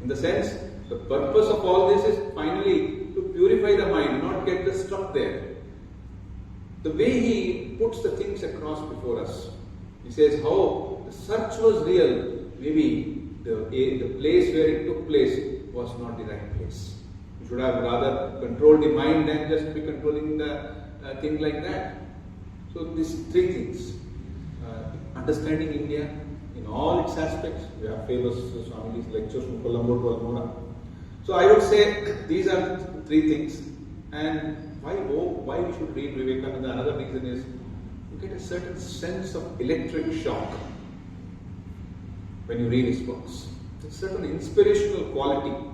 In the sense, the purpose of all this is finally to purify the mind, not get this stuck there. The way he puts the things across before us, he says how the search was real, maybe the place where it took place was not the right place. You should have rather controlled the mind than just be controlling the thing like that. So these three things. Understanding India in all its aspects. We have famous Swamiji's lectures from Colombo to Almora. So I would say these are three things. And why we should read Vivekananda? Another reason is you get a certain sense of electric shock when you read his books. A certain inspirational quality.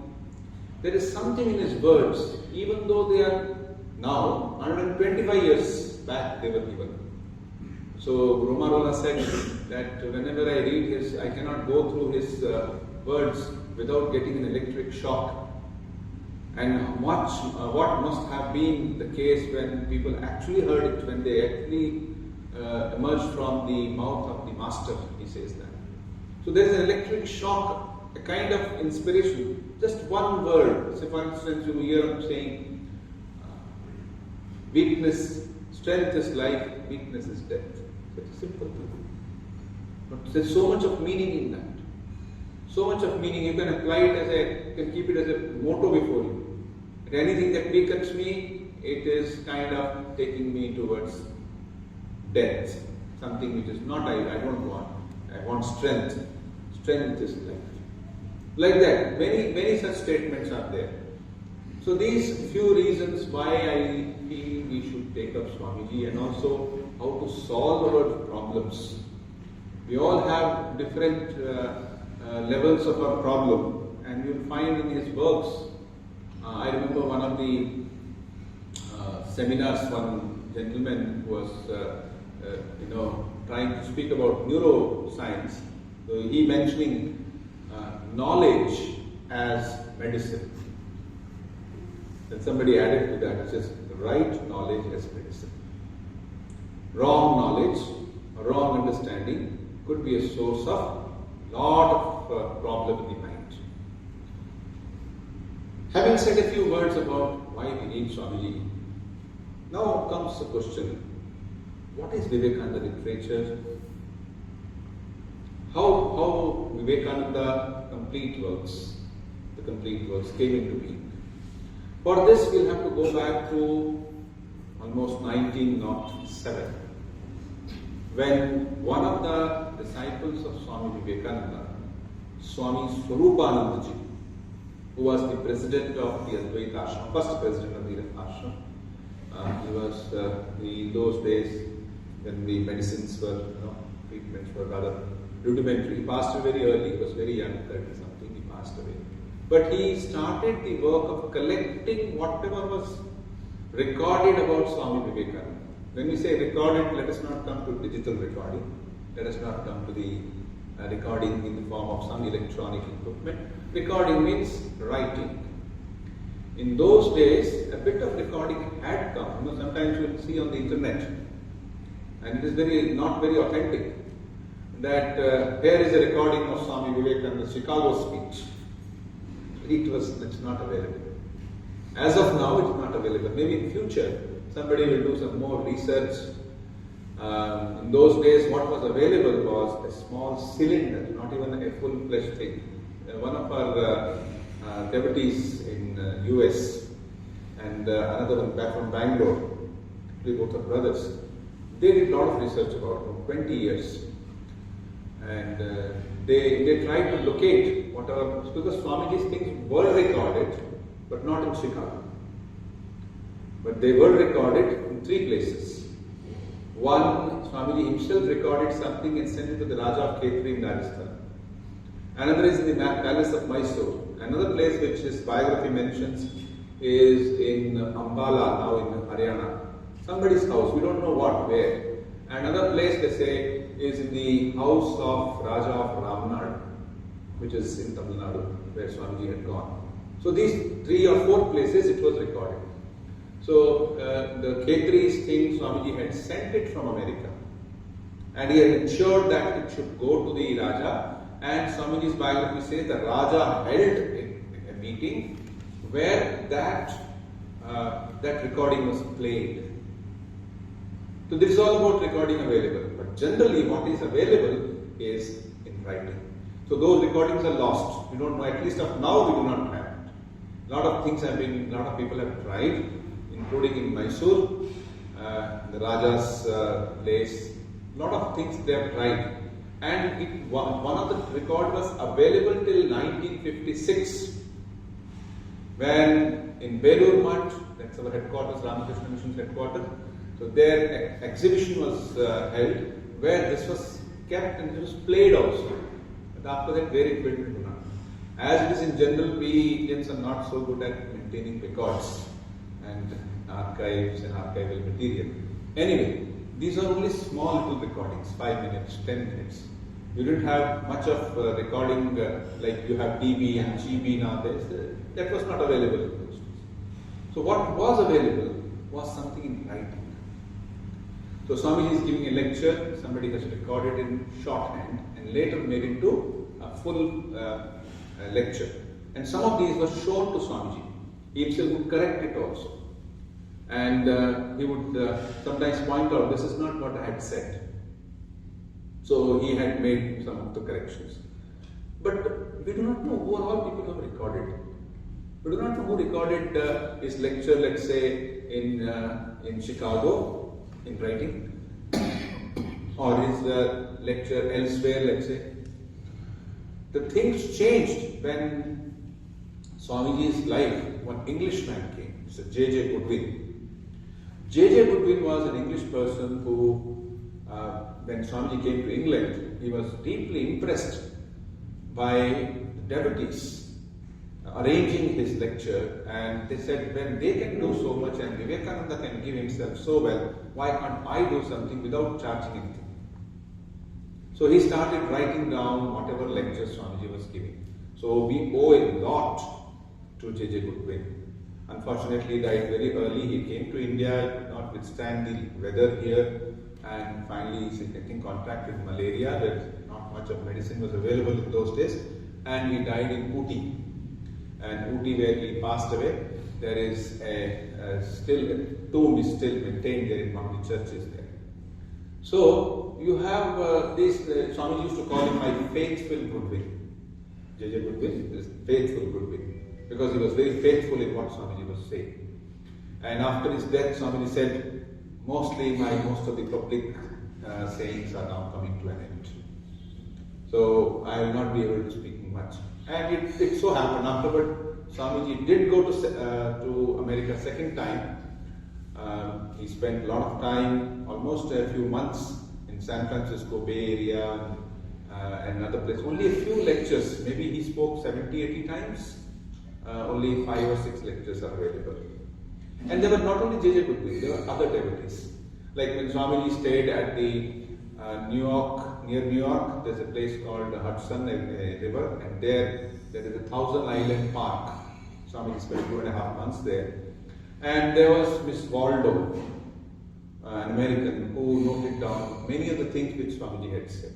There is something in his words, even though they are now 125 years back they were given. So Romarola said that whenever I read his, I cannot go through his words without getting an electric shock. And what must have been the case when people actually heard it, when they actually emerged from the mouth of the master, he says that. So there is an electric shock, a kind of inspiration, just one word. So for instance, you hear him saying, weakness, strength is life, weakness is death. Such a simple thing. But there's so much of meaning in that. So much of meaning, you can apply it you can keep it as a motto before you. And anything that weakens me, it is kind of taking me towards death. Something which is not I don't want. I want strength. Strength is life. Like that, many such statements are there. So these few reasons why I feel we should take up Swamiji, and also how to solve our problems. We all have different levels of our problem, and you'll find in his works. I remember one of the seminars, one gentleman was trying to speak about neuroscience. So he mentioning knowledge as medicine. Then somebody added to that, it says right knowledge as medicine. Wrong knowledge or wrong understanding could be a source of lot of problem in the mind. Having said a few words about why we need Swamiji, now comes the question, what is Vivekananda literature? How Vivekananda complete works came into being. For this we'll have to go back to almost 1907, when one of the disciples of Swami Vivekananda, Swami Swarupanandaji, who was the president of the Advaita Ashrama, first president of the Ashrama, he was in those days when the medicines were, treatments were rather rudimentary. He passed away very early, he was very young, 30 something, he passed away. But he started the work of collecting whatever was recorded about Swami Vivekananda. When we say recorded, let us not come to digital recording. Let us not come to the recording in the form of some electronic equipment. Recording means writing. In those days, a bit of recording had come. Sometimes you will see on the internet, and it is not very authentic, that here is a recording of Swami Vivekananda's Chicago speech. It's not available. As of now, it's not available. Maybe in future, somebody will do some more research. In those days, what was available was a small cylinder, not even a full-fledged thing. One of our devotees in US and another one back from Bangalore, they both are brothers, they did a lot of research about 20 years. And they tried to locate whatever, because Swamiji's things were recorded, but not in Chicago. But they were recorded in 3 places. One, Swamiji himself recorded something and sent it to the Raja of Khetri in Rajasthan. Another is in the palace of Mysore. Another place which his biography mentions is in Ambala, now in Haryana. Somebody's house, we don't know where. Another place they say is in the house of Raja of Ramnad, which is in Tamil Nadu, where Swamiji had gone. So these 3 or 4 places it was recorded. So the Khetri's thing, Swamiji had sent it from America, and he had ensured that it should go to the Raja. And Swamiji's biography says the Raja held a meeting where that recording was played. So this is all about recording available, but generally what is available is in writing. So those recordings are lost. We don't know, at least of now we do not have it. A lot of people have tried, including in Mysore, the Raja's place. A lot of things they have tried. And one of the record was available till 1956, when in Belur Math, that's our headquarters, Ramakrishna Mission's headquarters, so their exhibition was held, where this was kept and it was played also. But after that, where it went into none. As it is in general, we Indians are not so good at maintaining records and archives and archival material. Anyway, these are only small little recordings, 5 minutes, 10 minutes. You didn't have much of recording like you have DB and GB nowadays. That was not available. So what was available was something in writing. So Swamiji is giving a lecture, somebody has recorded in shorthand and later made into a full lecture. And some of these were shown to Swamiji. He himself would correct it also. And he would sometimes point out, this is not what I had said. So he had made some of the corrections. But we do not know who are all people who have recorded. We do not know who recorded his lecture, let's say, in Chicago, in writing, or his lecture elsewhere, let's say. The things changed when Swamiji's life, one Englishman came, Mr. J.J. Goodwin. J.J. Goodwin was an English person who, when Swamiji came to England, he was deeply impressed by the devotees arranging his lecture, and they said, when they can do so much and Vivekananda can give himself so well, why can't I do something without charging anything? So he started writing down whatever lectures Swamiji was giving. So we owe a lot to J.J. Goodwin. Unfortunately, he died very early. He came to India, could not withstand the weather here, and finally he, I think, contracted malaria. That not much of medicine was available in those days, and he died in Ooty. And Ooty, where he passed away, there is still a tomb is still maintained there in one of the churches there. So you have this. Swamiji used to call him my faithful Goodwin. J.J. Goodwin is faithful Goodwin because he was very faithful in what Swamiji was saying. And after his death, Swamiji said, most of the public sayings are now coming to an end. So I will not be able to speak much. And it so happened afterward, Swamiji did go to America second time. He spent a lot of time, almost a few months in San Francisco Bay Area and other places. Only a few lectures, maybe he spoke 70, 80 times. Only 5 or 6 lectures are available. And there were not only J.J. Goodwin, there were other devotees. Like when Swamiji stayed at the near New York, there's a place called the Hudson River, and there is a 1,000-island park. Swamiji spent 2.5 months there. And there was Miss Waldo, an American, who noted down many of the things which Swamiji had said.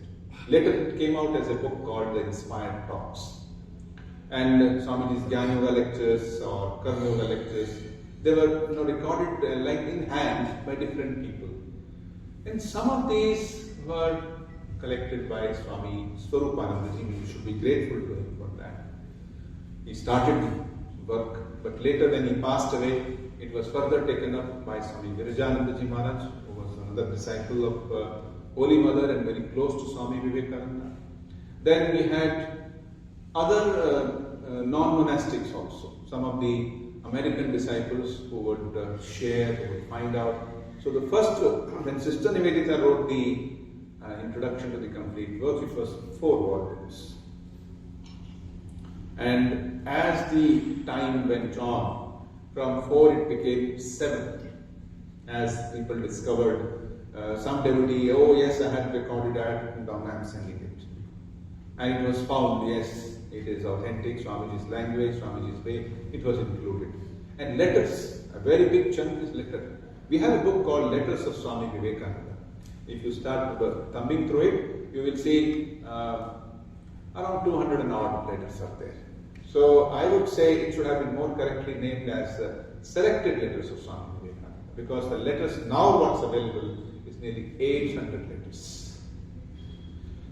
Later it came out as a book called The Inspired Talks. And Swamiji's Jnana Yoga lectures or Karma Yoga lectures, they were recorded like in hand by different people. And some of these were collected by Swami Swarupanandaji. We should be grateful to him for that. He started work, but later when he passed away, it was further taken up by Swami Vivekanandaji Maharaj, who was another disciple of Holy Mother and very close to Swami Vivekananda. Then we had other non-monastics also, some of the American disciples who would share, who would find out. So the first, when Sister Nivedita wrote the introduction to the complete work, it was 4 volumes. And as the time went on, from 4 it became 7. As people discovered, some devotee, oh yes, I had recorded that, and now I am sending it. And it was found, yes, it is authentic, Swamiji's language, Swamiji's way, it was included. And letters, a very big chunk is letter. We have a book called Letters of Swami Vivekananda. If you start thumbing through it, you will see around 200 and odd letters are there. So I would say it should have been more correctly named as Selected Letters of Swami Vivekananda, because the letters now what's available is nearly 800 letters.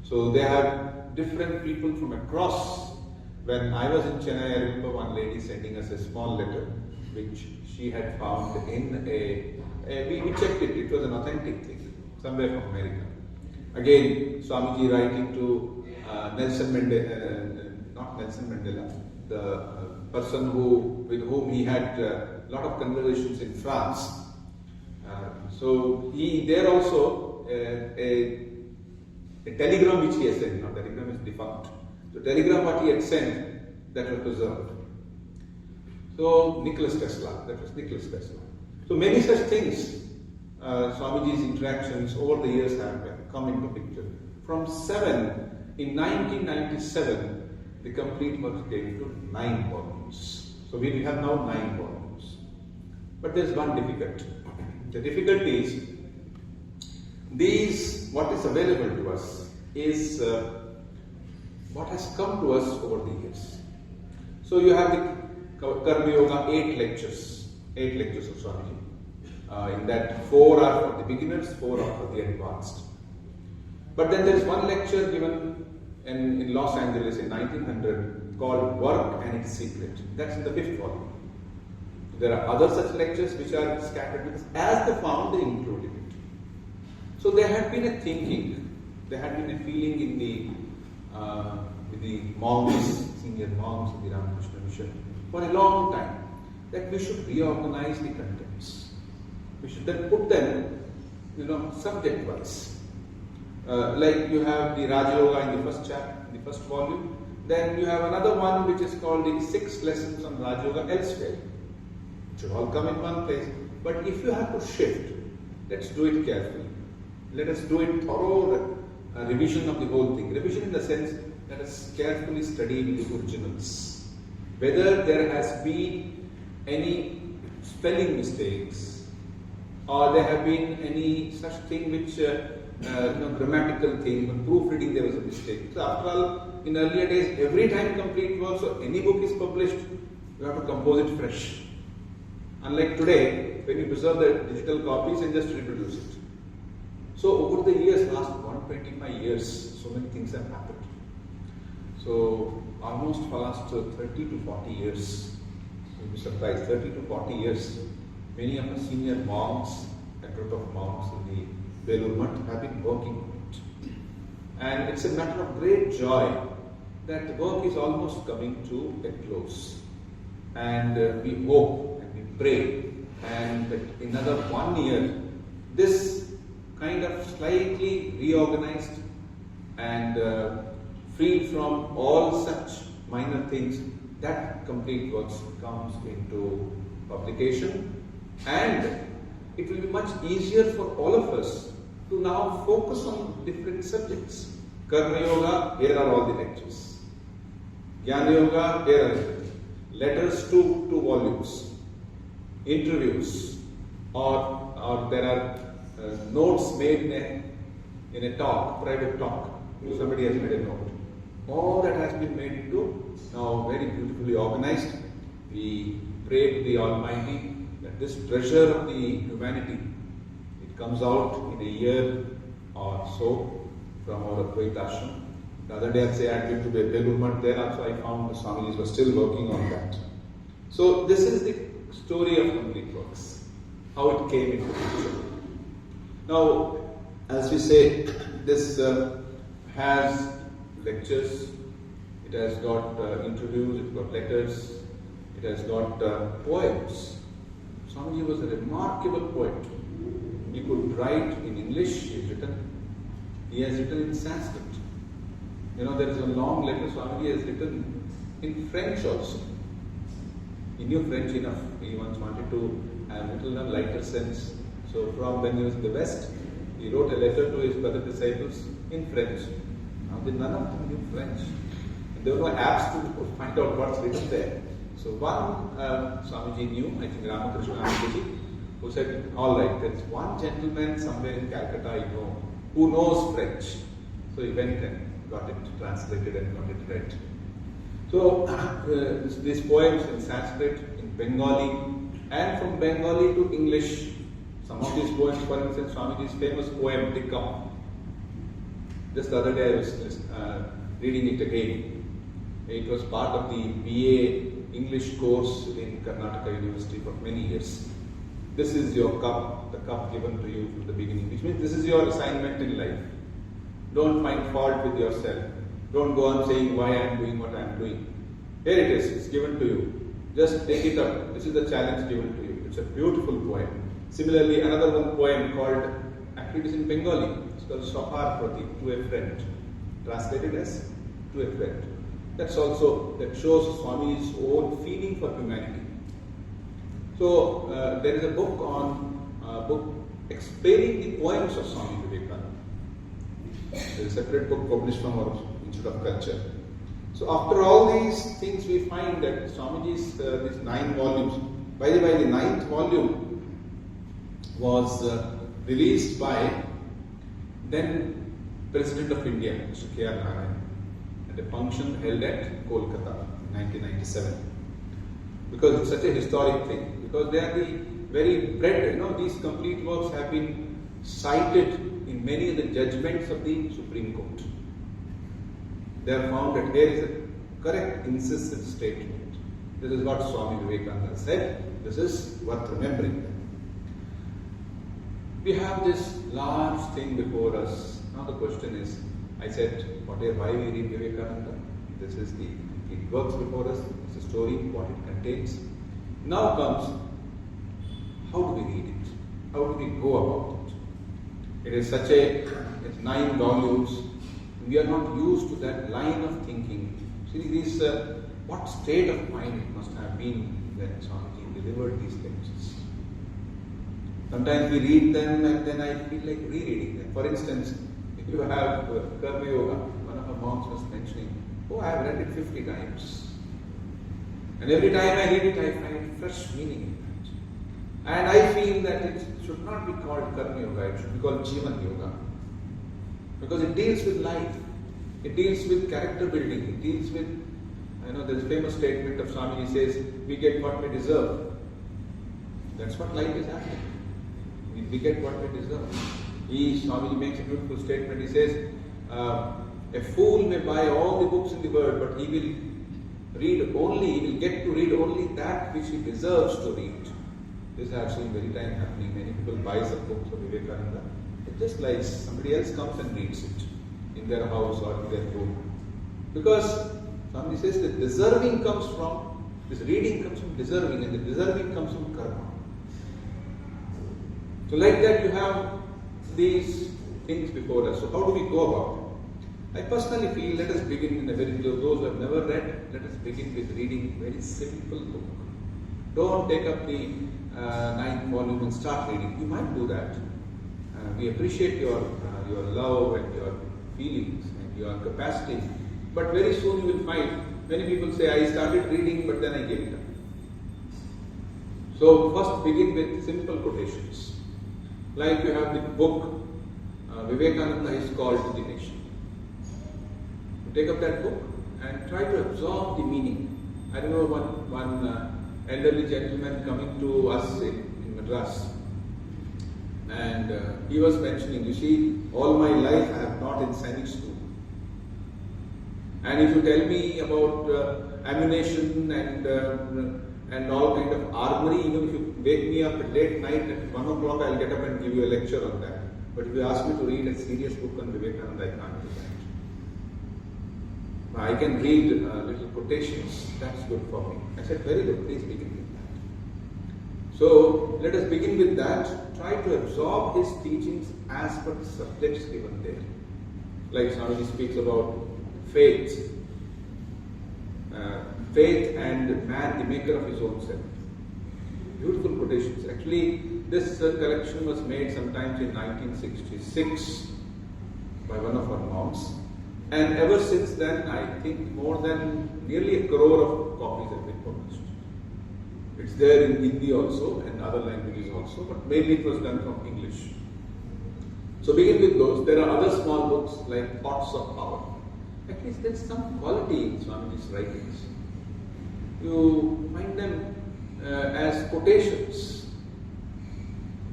So they have different people from across. When I was in Chennai, I remember one lady sending us a small letter which she had found in we checked it, it was an authentic thing, somewhere from America. Again, Swamiji writing to Nelson Mandela, not Nelson Mandela, the person with whom he had a lot of conversations in France. So there also a telegram which he had sent, now telegram is defunct. The telegram what he had sent, that was preserved. So Nicholas Tesla, that was Nicholas Tesla. So many such things, Swamiji's interactions over the years have come into picture. From 7, in 1997, the complete work came to 9 volumes. So we have now 9 volumes. But there's one difficulty. The difficulty is what is available to us is what has come to us over the years. So you have the Karma Yoga 8 lectures of Swamiji. In that 4 are for the beginners, 4 are for the advanced. But then there is one lecture given in Los Angeles in 1900 called Work and Its Secret. That's in the 5th volume. There are other such lectures which are scattered with us. As the founder included it. So there had been a thinking, there had been a feeling in with the monks, senior monks of the Ramakrishna Mission for a long time that we should reorganize the contents. We should then put them, subject-wise. Like you have the Raja Yoga in the first chapter, in the first volume. Then you have another one which is called the 6 lessons on Raja Yoga elsewhere. It should all come in one place. But if you have to shift, let's do it carefully. Let us do it thorough revision of the whole thing. Revision in the sense, let us carefully study the originals. Whether there has been any spelling mistakes or there have been any such thing which grammatical thing, when proofreading there was a mistake. So after all, in earlier days, every time complete work, so any book is published, you have to compose it fresh. Unlike today, when you preserve the digital copies and just reproduce it. So over the years, last 125 years, so many things have happened. So almost for last 30 to 40 years, you'll be surprised, 30 to 40 years, many of the senior monks, a group of monks in the Belur Math have been working on it. And it's a matter of great joy that the work is almost coming to a close. And we hope and we pray and that in another 1 year, this kind of slightly reorganized and freed from all such minor things, that complete works comes into publication, and it will be much easier for all of us to now focus on different subjects. Karma Yoga, here are all the lectures. Jnana Yoga, here are it. Letters to 2 volumes. Interviews, or there are notes made in a talk, private talk. Somebody has made a note. All that has been made into now very beautifully organized. We pray to the Almighty that this treasure of the humanity, it comes out in a year or so from our Advaita Ashrama. The other day I had been to the Belur Math, there also I found the Swamis were still working on that. So this is the story of complete works, how it came into picture. Now, as we say, this has lectures, it has got interviews, it's got letters, it has got poems. Swamiji was a remarkable poet. He could write in English, he has written in Sanskrit. There is a long letter Swamiji has written in French also. He knew French enough. He once wanted to have a little lighter sense. So from when he was in the West, he wrote a letter to his brother disciples in French. Now none of them knew French. And there were no apps to find out what's written there. So one Swamiji knew, I think Ramakrishna Monastic Order, who said, all right, there is one gentleman somewhere in Calcutta I know, who knows French. So he went and got it translated and got it read. So these poems in Sanskrit, in Bengali, and from Bengali to English. Some of these poems, for instance, Swamiji's famous poem, Tikam. Just the other day I was reading it again. It was part of the BA English course in Karnataka University for many years. This is your cup, the cup given to you from the beginning, which means this is your assignment in life. Don't find fault with yourself. Don't go on saying why I am doing what I am doing. Here it is, it's given to you. Just take it up. This is the challenge given to you. It's a beautiful poem. Similarly, another one poem called, actually it is in Bengali, it's called Sopar Prati, to a friend. Translated as to a friend. That shows Swami's own feeling for humanity. So there is a book explaining the poems of Swami Vivekananda. There is a separate book published from our Institute of Culture. So after all these things, we find that Swamiji's these 9 volumes, By the way, the 9th volume was released by then President of India, Mr. K.R. Narayan, at a function held at Kolkata in 1997. Because it's such a historic thing, because they are the very bread, these complete works have been cited in many of the judgments of the Supreme Court. They have found that here is a correct, incisive statement. This is what Swami Vivekananda said. This is worth remembering. We have this large thing before us. Now the question is, I said, why we read Vivekananda? This is the complete works before us. It's a story, what it contains. Now comes, how do we read it? How do we go about it? It is it's 9 volumes. We are not used to that line of thinking. See, what state of mind it must have been when Swamiji delivered these lectures. Sometimes we read them and then I feel like rereading them. For instance, if you have Karma Yoga, one of our monks was mentioning, I have read it 50 times. And every time I read it, I find fresh meaning in that. And I feel that it should not be called Karma Yoga, it should be called Jivan Yoga. Because it deals with life, it deals with character building, it deals with, there's a famous statement of Swami, he says, we get what we deserve. That's what life is happening. We get what we deserve. Swami makes a beautiful statement, he says, a fool may buy all the books in the world, but he will get to read only that which he deserves to read. This I have seen very time happening. Many people buy some books of Vivekananda. It just like somebody else comes and reads it in their house or in their room. Because somebody says that this reading comes from deserving, and the deserving comes from karma. So like that you have these things before us. So how do we go about it? I personally feel, let us begin those who have never read, let us begin with reading a very simple book. Don't take up the 9th volume and start reading. You might do that. We appreciate your love and your feelings and your capacity. But very soon you will find many people say, I started reading but then I gave it up. So first begin with simple quotations. Like you have the book, Vivekananda is called to the nation. You take up that book and try to absorb the meaning. I remember one elderly gentleman coming to us in Madras, and he was mentioning, you see, all my life I have taught in Sainik school. And if you tell me about ammunition and all kind of armory, even if you wake me up at late night at 1 o'clock, I'll get up and give you a lecture on that. But if you ask me to read a serious book on Vivekananda, I can't do that. I can read little quotations, that's good for me. I said, very good, please begin with that. So let us begin with that. Try to absorb his teachings as per the subjects given there. Like Swamiji speaks about faith. Faith and man, the maker of his own self. Beautiful quotations. Actually, this collection was made sometimes in 1966 by one of our monks. And ever since then, I think more than nearly 1 crore of copies have been published. It's there in Hindi also and other languages also, but mainly it was done from English. So begin with those. There are other small books like Thoughts of Power. At least there's some quality in Swamiji's writings. You find them as quotations,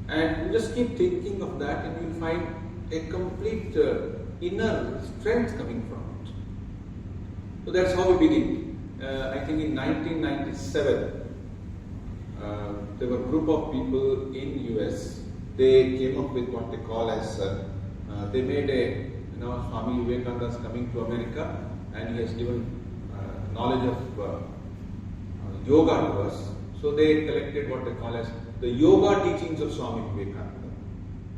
and you just keep thinking of that, and you'll find a complete inner strength coming from it. So that's how we begin. I think in 1997, there were a group of people in US. They came up with what they call as they made a Swami Vivekananda is coming to America, and he has given knowledge of yoga to us. So they collected what they call as the yoga teachings of Swami Vivekananda.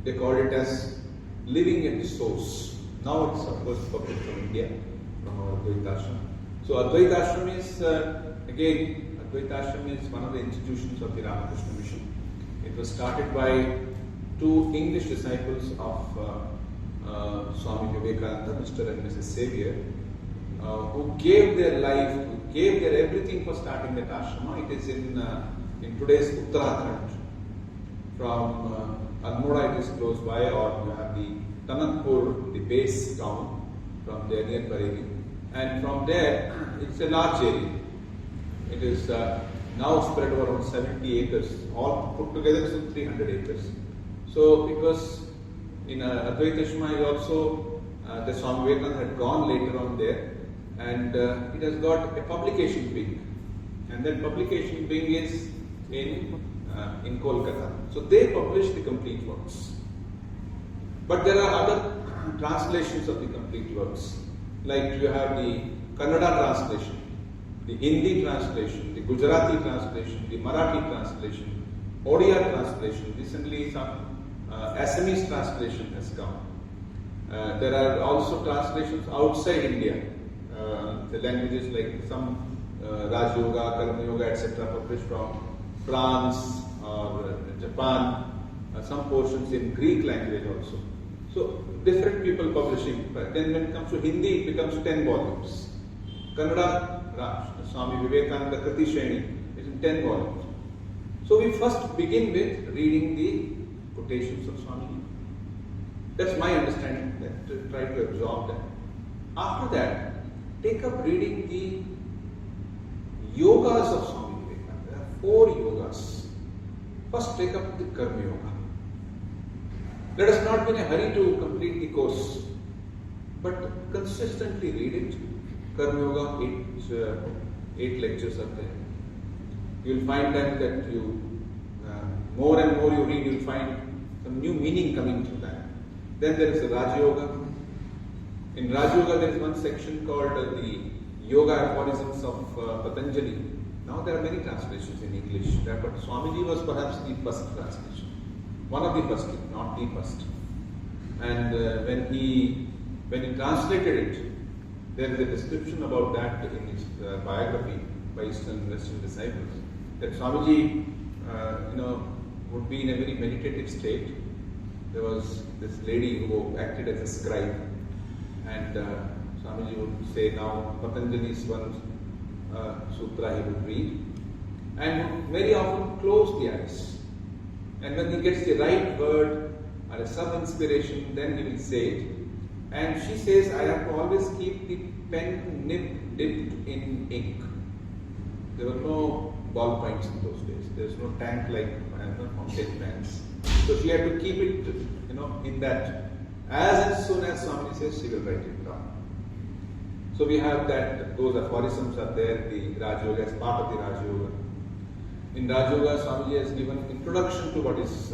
They called it as living at the source. Now it's of course published from India, from our Advaita Ashrama. So Advaita Ashrama is Advaita Ashrama is one of the institutions of the Ramakrishna Mission. It was started by 2 English disciples of Swami Vivekananda, Mr. and Mrs. Xavier, who gave their life, who gave their everything for starting that ashrama. It is in in today's Uttarakhand. From Almora it is close by, or you have the Kanpur, the base town, from there near Bareilly. And from there, it's a large area. It is now spread over around 70 acres. All put together it's 300 acres. So it was in Advaita Shma also, the Swami Vivekananda had gone later on there, and it has got a publication wing. And that publication wing is in Kolkata. So they publish the complete works. But there are other translations of the complete works. Like you have the Kannada translation, the Hindi translation, the Gujarati translation, the Marathi translation, Odia translation. Recently some Assamese translation has come. There are also translations outside India. The languages like some Raj Yoga, Karma Yoga, etc. published from France or Japan, some portions in Greek language also. So different people publishing. But then when it comes to Hindi, it becomes 10 volumes. Kannada, Swami Vivekananda Kriti Shreni is in 10 volumes. So we first begin with reading the quotations of Swami. That's my understanding, that to try to absorb that. After that, take up reading the yogas of Swami Vivekananda. There are 4 yogas. First take up the Karma Yoga. Let us not be in a hurry to complete the course, but consistently read it. Karma Yoga, 8 lectures are there. You will find that you, more and more you read, you will find some new meaning coming through that. Then there is the Raj Yoga. In Raj Yoga there is one section called the Yoga Aphorisms of Patanjali. Now there are many translations in English, but Swamiji was perhaps the first translation. One of the first, not the first. And when he translated it, there is a description about that in his biography by Eastern and Western disciples. That Swamiji, would be in a very meditative state. There was this lady who acted as a scribe, and Swamiji would say, now Patanjali's one sutra he would read, and very often close the eyes. And when he gets the right word or a sub-inspiration, then he will say it. And she says, I have to always keep the pen nib dipped in ink. There were no ballpoints in those days. There was no tank like fountain pens. So she had to keep it, in that. As soon as somebody says, she will write it down. So we have that, those aphorisms are there, the Raj Yoga as part of the Raj Yoga. In Raj Yoga, Swamiji has given introduction to what is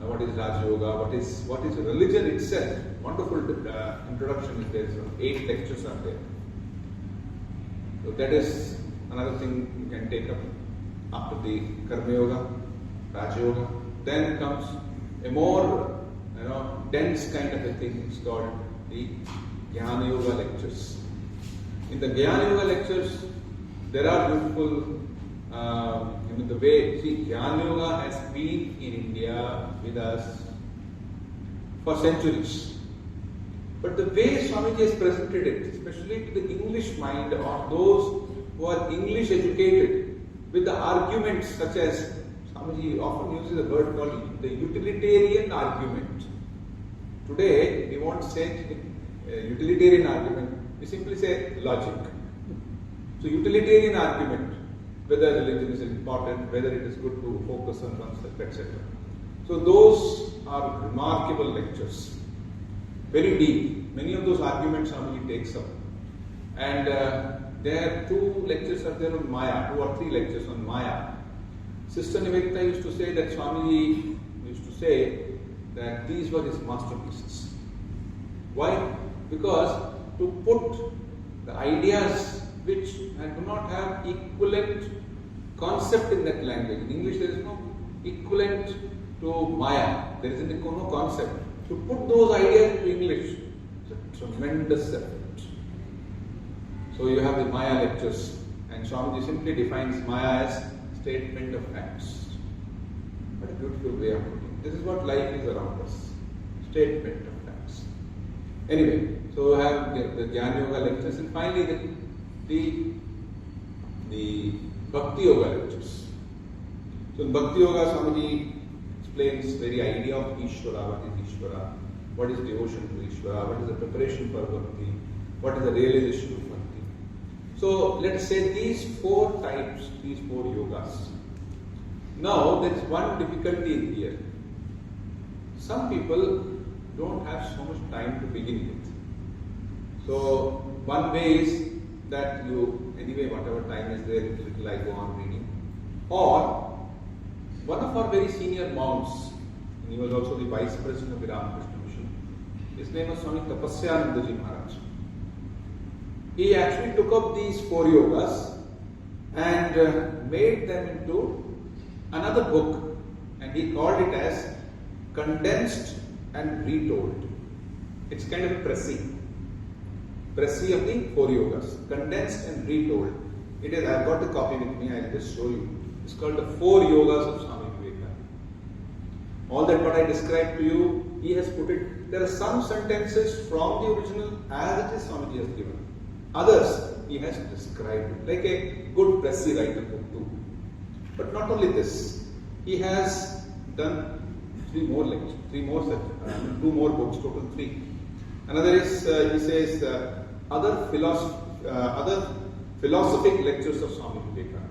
Raj Yoga, what is religion itself. Wonderful introduction is there. So 8 lectures are there. So that is another thing you can take up after the Karma Yoga, Raj Yoga. Then comes a more dense kind of a thing. It's called the Jnana Yoga lectures. In the Jnana Yoga lectures, there are beautiful. The way, Jnana Yoga has been in India with us for centuries. But the way Swamiji has presented it, especially to the English mind or those who are English educated, with the arguments such as, Swamiji often uses a word called the utilitarian argument. Today, we won't say utilitarian argument, we simply say logic. So utilitarian argument, whether religion is important, whether it is good to focus on oneself, etc. So those are remarkable lectures, very deep. Many of those arguments Swamiji takes up. And there are 2 lectures are there on Maya, 2 or 3 lectures on Maya. Sister Nivedita used to say that Swamiji used to say that these were his masterpieces. Why? Because to put the ideas which do not have equivalent concept in that language. In English there is no equivalent to Maya. There is no concept. To put those ideas into English is a tremendous effort. So you have the Maya lectures, and Swamiji simply defines Maya as statement of facts. What a beautiful way of putting it. This is what life is around us. Statement of facts. Anyway, so we have the Jnana Yoga lectures, and finally the Bhakti Yoga lectures. So in Bhakti Yoga, Swamiji explains very idea of Ishvara, what is Ishvara, what is devotion to Ishvara, what is the preparation for Bhakti, what is the realization of Bhakti. So let's say these 4 types, these 4 yogas. Now there is one difficulty here. Some people don't have so much time to begin with. So one way is that you, anyway, whatever time is there, little I go on reading. Or one of our very senior monks, and he was also the vice president of the Ramakrishna Mission, his name was Swami Atmashraddhanandaji Maharaj. He actually took up these 4 yogas and made them into another book, and he called it as Condensed and Retold. It's kind of pressy of the 4 yogas, condensed and retold. It is, I've got the copy with me, I'll just show you. It's called the 4 yogas of Swami Vivekananda. All that what I described to you, he has put it. There are some sentences from the original as it is Swamiji has given. Others he has described it, like a good pressy writer book too. But not only this, he has done 2 more books, total 3. Another is, he says, other philosophic lectures of Swami Vivekananda.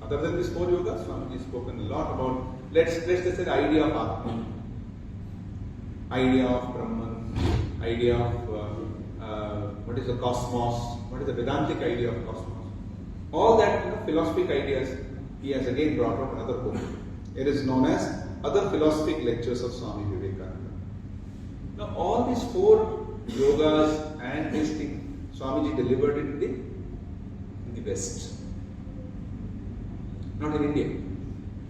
Other than these 4 yogas, Swamiji has spoken a lot about, let's just say the idea of Atman, idea of Brahman, idea of what is the cosmos, what is the Vedantic idea of cosmos. All that philosophic ideas, he has again brought out another book. It is known as Other Philosophic Lectures of Swami Vivekananda. Now all these 4 yogas and this thing, Swamiji delivered it in the West. Not in India,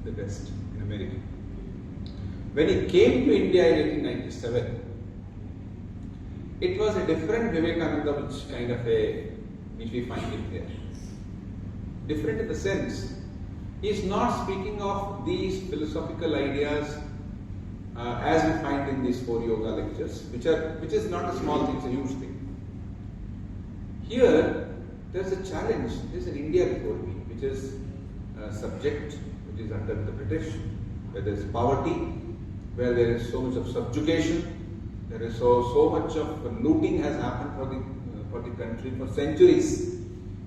the West, in America. When he came to India in 1897, it was a different Vivekananda which we find in there. Different in the sense, he is not speaking of these philosophical ideas as we find in these 4 yoga lectures, which is not a small thing, it's a huge thing. Here, there's a challenge. There's an India before me, which is subject, which is under the British, where there is poverty, where there is so much of subjugation, there is so much of looting has happened for the country for centuries.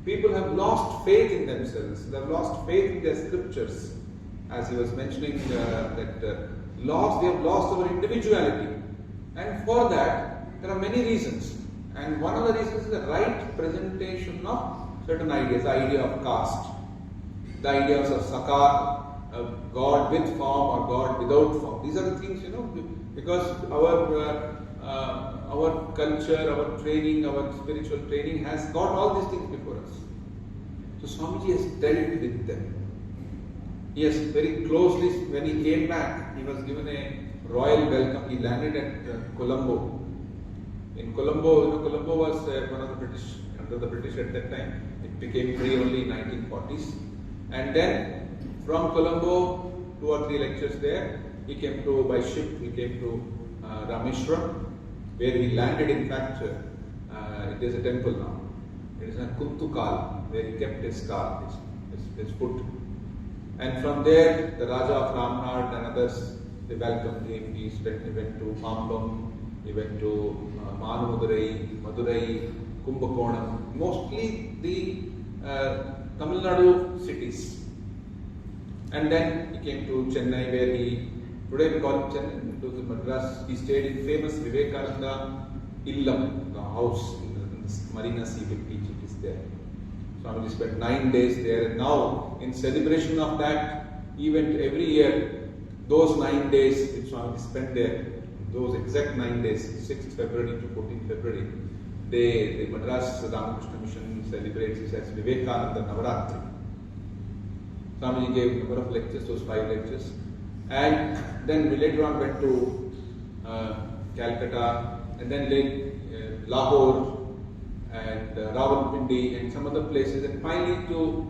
People have lost faith in themselves. They have lost faith in their scriptures. As he was mentioning, we have lost our individuality. And for that, there are many reasons. And one of the reasons is the right presentation of certain ideas. The idea of caste, the ideas of sakar, God with form or God without form. These are the things, because our culture, our training, our spiritual training has got all these things before us. So Swamiji has dealt with them. He has very closely, when he came back, he was given a royal welcome. He landed at Colombo. In Colombo, Colombo was one of the British, under the British at that time. It became free only in 1940s. And then from Colombo, 2 or 3 lectures there, he came to, by ship, he came to Rameshwaram, where he landed. In fact, it is a temple now. It is a Kuntukal, where he kept his car, his foot. And from there, the Raja of Ramnad and others, they welcomed him. He went to Pambam, he went to Madurai, Kumbakonam, mostly the Tamil Nadu cities. And then he came to Chennai, where today we call it Chennai, to the Madras. He stayed in famous Vivekananda Illam, the house in the Marina Sea beach. It is there. Swamiji spent 9 days there, and now in celebration of that event every year, those 9 days which Swamiji spent there, those exact 9 days, 6th February to 14th February, the Madras Ramakrishna Mission celebrates it as Vivekananda Navaratri. Swamiji gave a number of lectures, those 5 lectures, and then we later on went to Calcutta, and then Lahore, and Rawalpindi and some other places, and finally to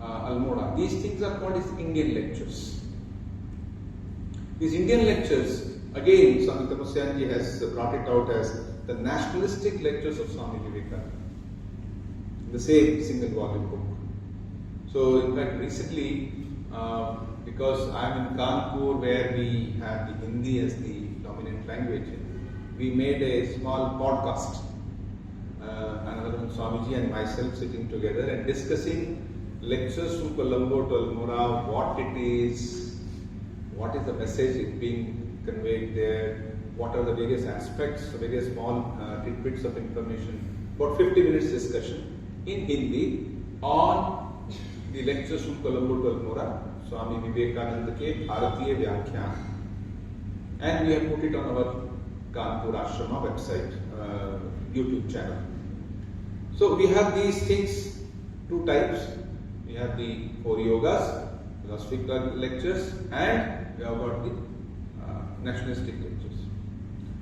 Almora. These things are called as Indian lectures. These Indian lectures, again, Swami Atmashraddhanandaji has brought it out as the nationalistic lectures of Swami Vivekananda, the same single volume book. So, in fact, recently because I'm in Kanpur where we have the Hindi as the dominant language, we made a small podcast. Another one, Swamiji and myself sitting together and discussing lectures from Colombo to Almora, what it is, what is the message being conveyed there, what are the various aspects, various small tidbits of information. About 50 minutes discussion in Hindi on the lectures from Colombo to Almora, Swami Vivekananda ke Bharatiya Vyakhyan. And we have put it on our Kanpur Ashrama website, YouTube channel. So we have these things, two types. We have the 4 yogas, philosophical lectures, and we have got the nationalistic lectures.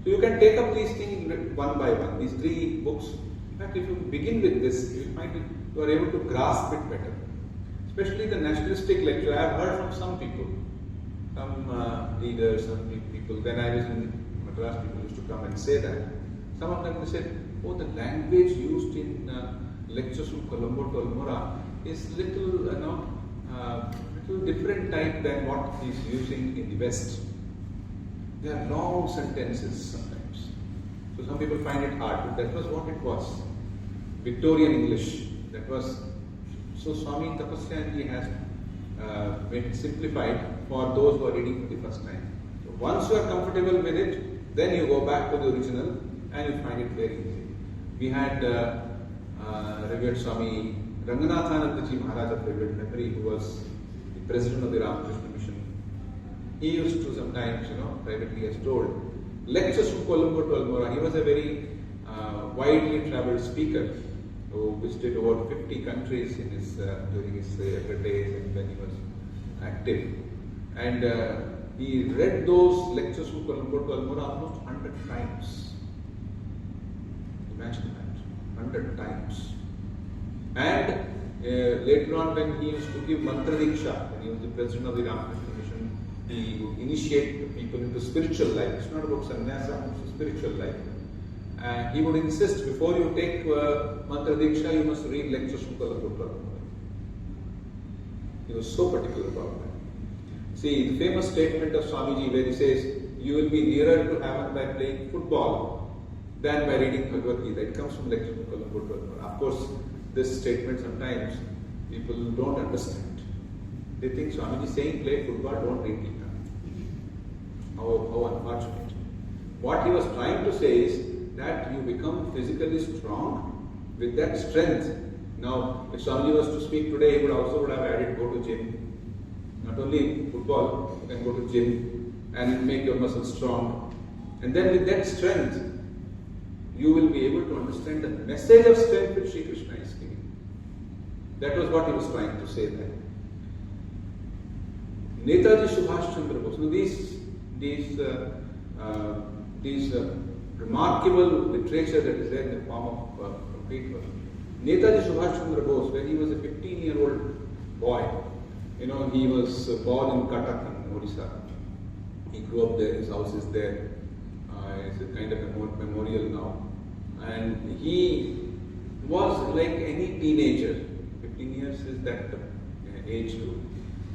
So you can take up these things one by one, these 3 books. In fact, if you begin with this, you will find it, you are able to grasp it better. Especially the nationalistic lecture, I have heard from some people, some leaders, some people, when I was in Madras, people used to come and say that. Some of them, they said, oh, the language used in lectures from Colombo to Almora is little, little different type than what he's using in the West. They are long sentences sometimes. So some people find it hard, but that was what it was. Victorian English, that was. So Swami Atmashraddhanandaji has made it simplified for those who are reading for the first time. So once you are comfortable with it, then you go back to the original and you find it very easy. We had revered Swami Atmashraddhanandaji Maharaj of revered memory, who was the president of the Ramakrishna Mission. He used to sometimes, privately has told, lectures from Colombo to Almora. He was a very widely travelled speaker who visited over 50 countries in his during his younger days and when he was active. And he read those lectures from Colombo to Almora almost 100 times. Imagine that, 100 times. And later on, when he used to give mantra diksha, when he was the president of the Ramakrishna Mission, he would initiate the people into spiritual life. It's not about sannyasa, it's a spiritual life. And he would insist, before you take mantra diksha, you must read lectures from Colombo to Almora. He was so particular about that. See, the famous statement of Swamiji where he says, you will be nearer to heaven by playing football than by reading Bhagavad Gita. It comes from lectures from Colombo to Almora. Of course, this statement sometimes people don't understand. They think Swamiji is saying play football, don't read Gita. How unfortunate. What he was trying to say is that you become physically strong with that strength. Now, if Swamiji was to speak today, he would have added go to gym. Not only football, you can go to gym and make your muscles strong. And then with that strength, you will be able to understand the message of strength which Sri Krishna is giving. That was what he was trying to say there. Netaji Subhash Chandra Bose. Now these remarkable literature that is there in the form of complete work. Netaji Subhash Chandra Bose, when he was a 15-year-old boy, he was born in Cuttack in Odisha. He grew up there, his house is there. It's a kind of a memorial now. And he was like any teenager. 15 years is that age group.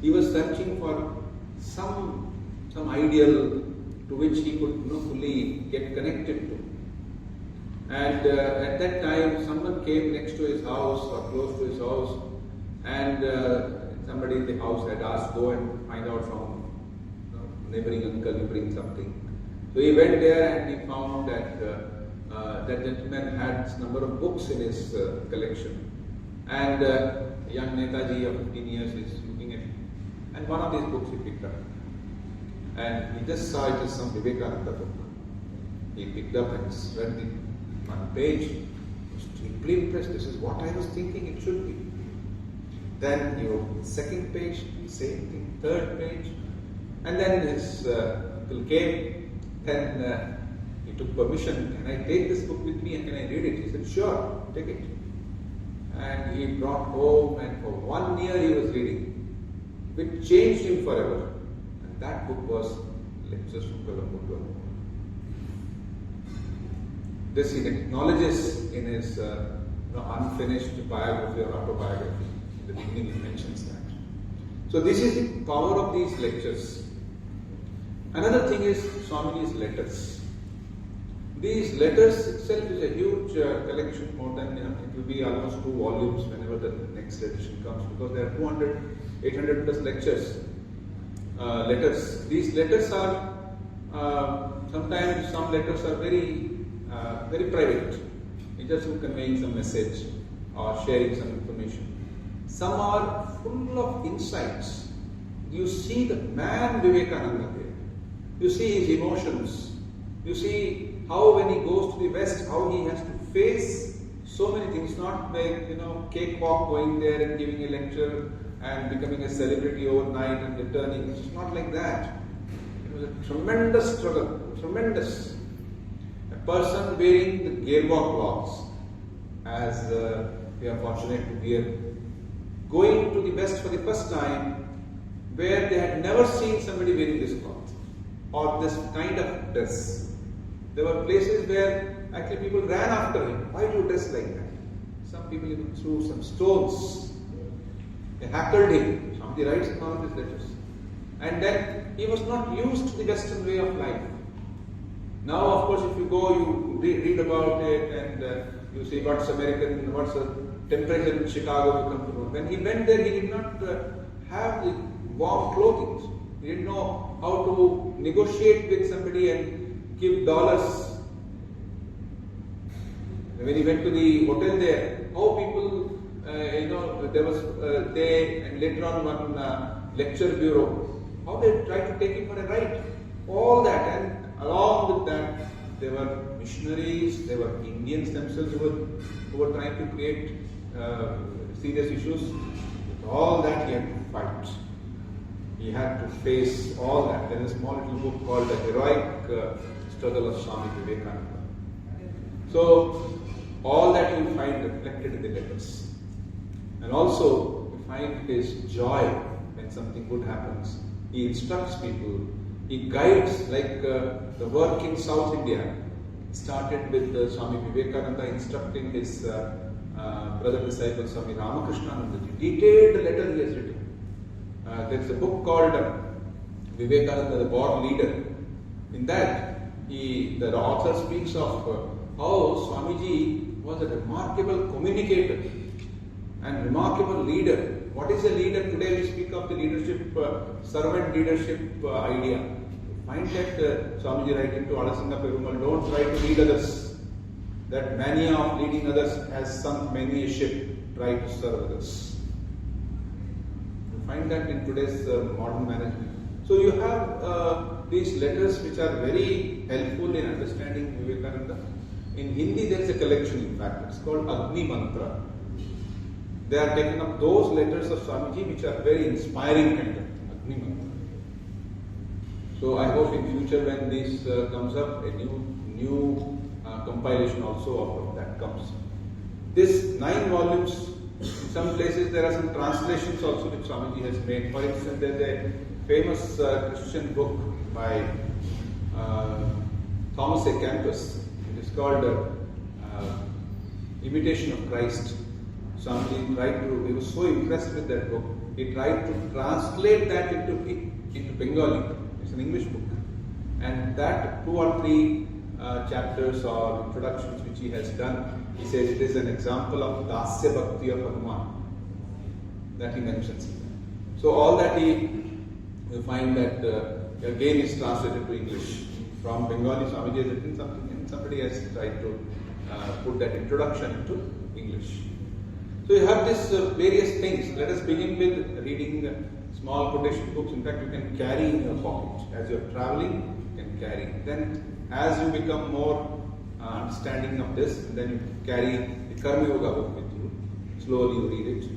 He was searching for some ideal to which he could fully get connected to. And at that time, someone came next to his house or close to his house, and somebody in the house had asked, go and find out from neighboring uncle, you bring something. So he went there and he found that that gentleman had a number of books in his collection. And young Netaji of 15 years is looking at it. And one of these books he picked up. And he just saw it as some Vivekananda book. He picked up and read the one page. He was deeply impressed. This is what I was thinking it should be. Then he opened the second page, same thing, third page. And then his uncle came. Then he took permission. Can I take this book with me and can I read it? He said, sure, take it. And he brought home, and for 1 year he was reading, which changed him forever. And that book was Lectures from Colombo to Almora. This he acknowledges in his unfinished biography or autobiography. In the beginning he mentions that. So this is the power of these lectures. Another thing is Swamiji's letters. These letters itself is a huge collection, more than, it will be almost 2 volumes whenever the next edition comes, because there are 800 plus letters. These letters are, sometimes some letters are very private. It's just conveying some message or sharing some information. Some are full of insights. You see the man Vivekananda there. You see his emotions. You see how when he goes to the West, how he has to face so many things, not like, cakewalk going there and giving a lecture and becoming a celebrity overnight and returning. It's not like that. It was a tremendous struggle, tremendous. A person wearing the gearbox cloths, as we are fortunate to wear, going to the West for the first time, where they had never seen somebody wearing this cloth or this kind of dress. There were places where actually people ran after him. Why do you dress like that? Some people even threw some stones. They heckled him. Swamiji writes in all of his letters. And then he was not used to the Western way of life. Now, of course, if you go, you read about it and you see what's American, what's the temperature in Chicago, you come to know. When he went there, he did not have the warm clothing. He didn't know how to negotiate with somebody and give dollars. When he went to the hotel there, how people, there was they, and later on one lecture bureau, how they tried to take him for a ride. All that, and along with that, there were missionaries, there were Indians themselves who were trying to create serious issues. With all that he had to fight. He had to face all that. There is a small little book called The Heroic Struggle of Swami Vivekananda. So, all that you find reflected in the letters. And also, you find his joy when something good happens. He instructs people. He guides, like the work in South India started with Swami Vivekananda instructing his brother disciple Swami Ramakrishna. Detailed letter he has written. There is a book called Vivekananda, the Born Leader. In that, the author speaks of how Swamiji was a remarkable communicator and remarkable leader. What is a leader? Today we speak of the leadership, servant leadership idea. You find that Swamiji writing to Alasinga Perumal, don't try to lead others. That mania of leading others has sunk many a ship, try to serve others. You find that in today's modern management. So you have these letters which are very helpful in understanding Vivekananda. In Hindi there is a collection, in fact, it's called Agni Mantra. They are taken up those letters of Swamiji which are very inspiring kind of Agni Mantra. So I hope in future when this comes up, a new compilation also of that comes. This 9 volumes, in some places there are some translations also which Swamiji has made. For instance, there is a famous Christian book by Thomas A. Kempis. It is called Imitation of Christ. Swamiji he was so impressed with that book, he tried to translate that into Bengali. It's an English book. And that 2 or 3 chapters or introductions which he has done, he says it is an example of Dasya Bhakti of Hanuman that he mentions. So all that you find that again is translated to English. From Bengali, Swamiji has written something and somebody has tried to put that introduction into English. So you have these various things. Let us begin with reading small quotation books. In fact, you can carry in your pocket. As you are traveling, you can carry. Then as you become more understanding of this, and then you carry the Karma Yoga book with you. Slowly you read it.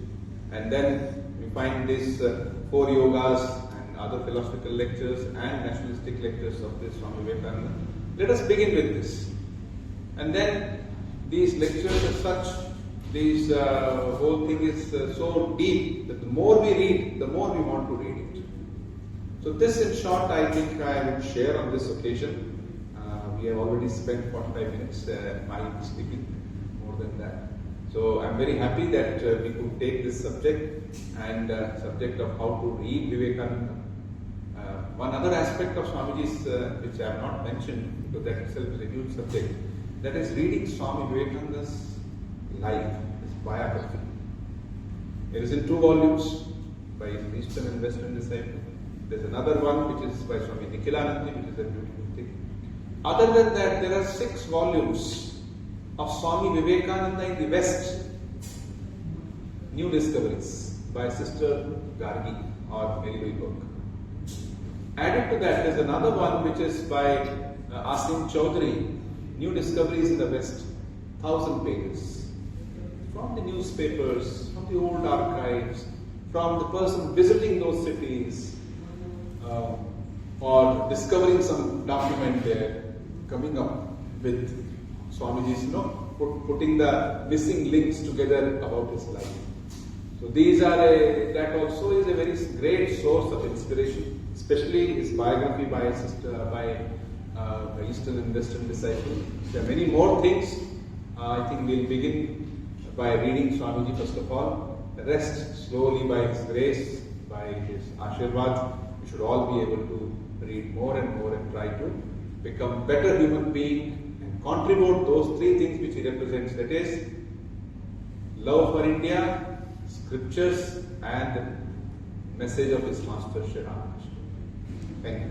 And then you find these 4 yogas and other philosophical lectures and nationalistic lectures of this Swami Vivekananda. Let us begin with this. And then these lectures as such, this whole thing is so deep that the more we read, the more we want to read it. So this in short I think I would share on this occasion. We have already spent 45 minutes, my speaking more than that. So I'm very happy that we could take this subject and subject of how to read Vivekananda. One other aspect of Swamiji's which I have not mentioned, because that itself is a huge subject, that is reading Swami Vivekananda's life, his biography. It is in 2 volumes by his Eastern and Western disciple. There's another one which is by Swami Nikhilanandaji, which is a beautiful thing. Other than that, there are 6 volumes of Swami Vivekananda in the West, New Discoveries by Sister Gargi or Mary Louise. Added to that, there's another one which is by Asim Chaudhary, New Discoveries in the West, 1,000 pages. From the newspapers, from the old archives, from the person visiting those cities, or discovering some document there, coming up with Swamiji's, putting the missing links together about his life. So these are that also is a very great source of inspiration, especially his biography by Eastern and Western disciples. There are many more things. I think we'll begin by reading Swamiji first of all. The rest slowly by his grace, by his Ashirvad. We should all be able to read more and try to become better human being and contribute those 3 things which he represents. That is love for India, scriptures, and the message of his master Sri Ramakrishna. Thank you.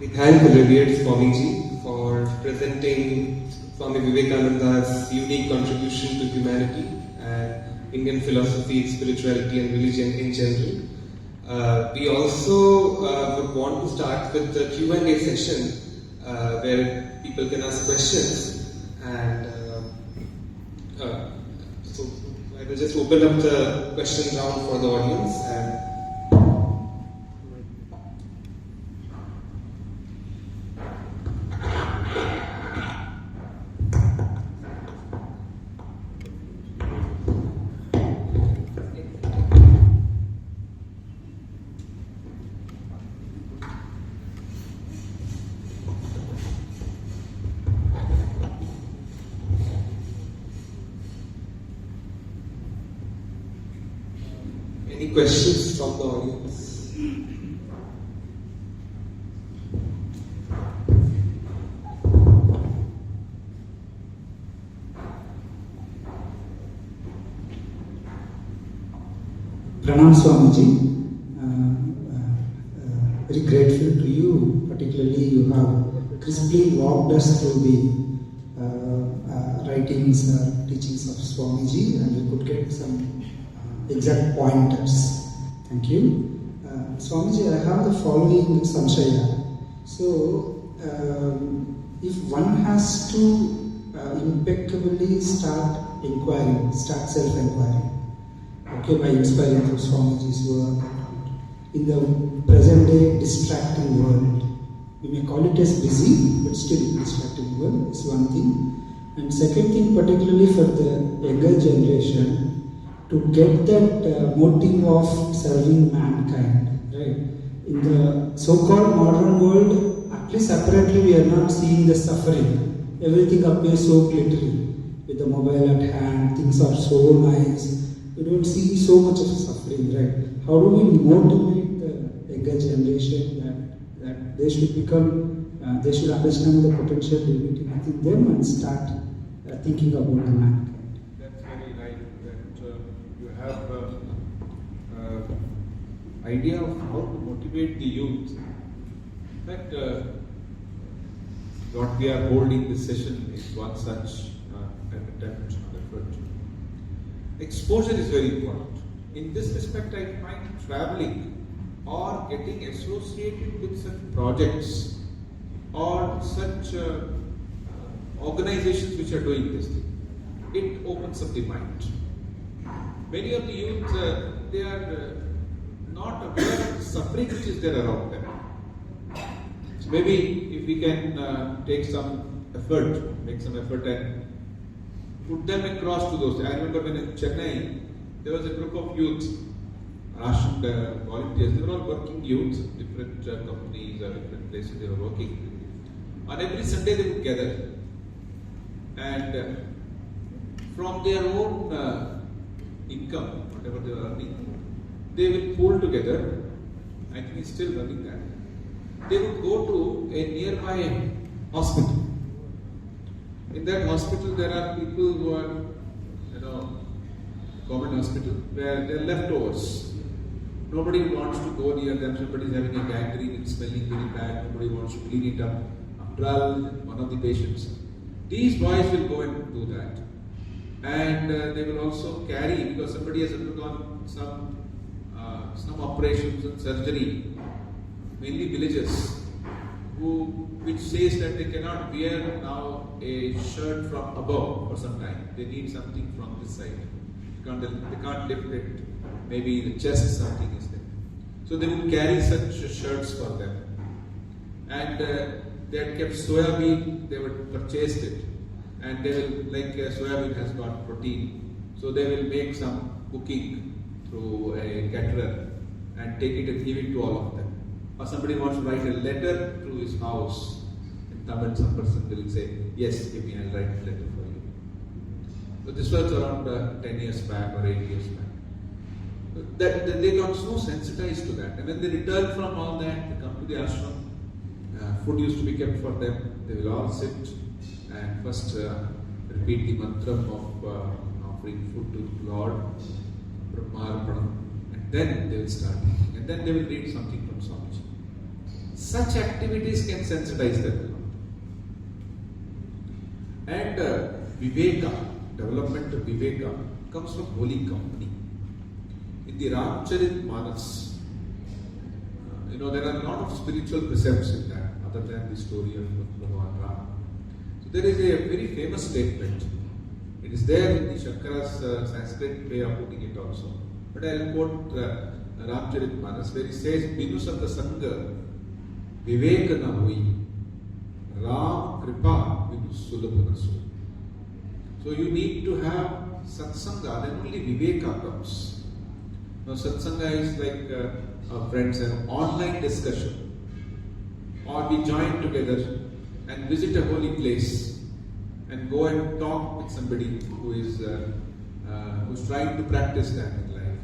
We thank the revered Swamiji for presenting Swami Vivekananda's unique contribution to humanity and Indian philosophy, spirituality and religion in general. We also would want to start with the Q&A session where people can ask questions, and so I will just open up the question round for the audience. And any questions from the audience? Pranam Swamiji, very grateful to you, particularly you have crisply walked us through the writings, teachings of Swamiji, and we could get some exact pointers. Thank you. Swamiji, I have the following samshaya. So, if one has to impeccably start inquiring, start self-inquiry, okay, by inspiring through Swamiji's work, in the present day distracting world, we may call it as busy, but still distracting world is one thing. And second thing, particularly for the younger generation, to get that motive of serving mankind, right? In the so-called modern world, at least apparently we are not seeing the suffering. Everything appears so glittery. With the mobile at hand, things are so nice. We don't see so much of suffering, right? How do we motivate the younger generation that they should become, they should understand the potential divinity within them and start thinking about the mankind? That's very right. You have idea of how to motivate the youth. In fact, what we are holding this session is one such attempt or effort. Exposure is very important. In this respect, I find traveling or getting associated with such projects or such organizations which are doing this thing, it opens up the mind. Many of the youth, they are not aware of the suffering which is there around them. So maybe if we can take some effort, make some effort and put them across to those. I remember when in Chennai, there was a group of youth ashram volunteers, they were all working youths, different companies or different places they were working. On every Sunday they would gather, and from their own income, whatever they were earning, they will pool together. I think he's still running that. They would go to a nearby hospital. In that hospital, there are people who are, common hospital, where there are leftovers. Nobody wants to go near them. Somebody is having a gangrene, it's smelling very bad. Nobody wants to clean it up. After all, one of the patients. These boys will go and do that. And they will also carry, because somebody has undergone some operations and surgery, mainly villagers, which says that they cannot wear now a shirt from above for some time. They need something from this side. They can't lift it. Maybe the chest something is there. So they would carry such shirts for them. And they had kept soya bean, they would purchase it. And they will, like soya bean has got protein. So they will make some cooking through a caterer and take it and give it to all of them. Or somebody wants to write a letter to his house. In Tamil, some person will say, yes, give me, I'll write a letter for you. So this was around 10 years back or 8 years back. They got so sensitized to that. And when they return from all that, they come to the ashram. Food used to be kept for them. They will all sit and first repeat the mantra of offering food to the Lord, Brahmarpanam, and then they will start eating. And then they will read something from Swamiji. Such activities can sensitize them. And Viveka, development of Viveka, comes from holy company. In the Manas, there are a lot of spiritual precepts in that, other than the story of Bhagavan Rama. So there is a very famous statement. It is there in the Shankara's Sanskrit way of putting it also. But I will quote Manas, where he says, Binusata Sangha Viveka na hui, Ram Kripa Vinus Sulabhanasu. So you need to have satsanga, then only Viveka comes. Now satsanga is like our friends have online discussion, or we join together and visit a holy place and go and talk with somebody who is who's trying to practice that in life.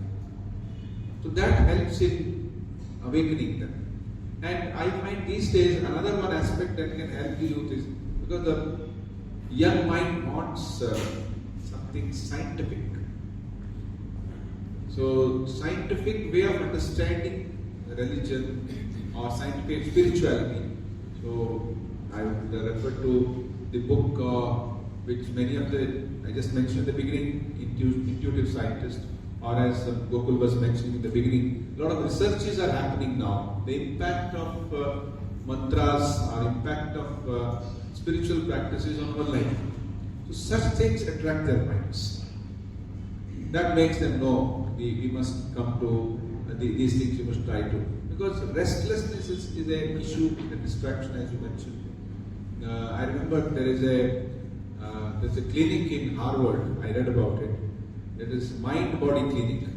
So that helps in awakening them. And I find these days another one aspect that can help the youth is because the young mind wants something scientific. So scientific way of understanding religion or scientific spirituality. So I would refer to the book which many of I just mentioned in the beginning, intuitive scientists, or as Gokul was mentioning in the beginning, a lot of researches are happening now. The impact of mantras or impact of spiritual practices on our life. So such things attract their minds. That makes them know we must come to these things, we must try to. Because restlessness is an issue, a distraction, as you mentioned. I remember there's a clinic in Harvard, I read about it. It is mind-body clinic,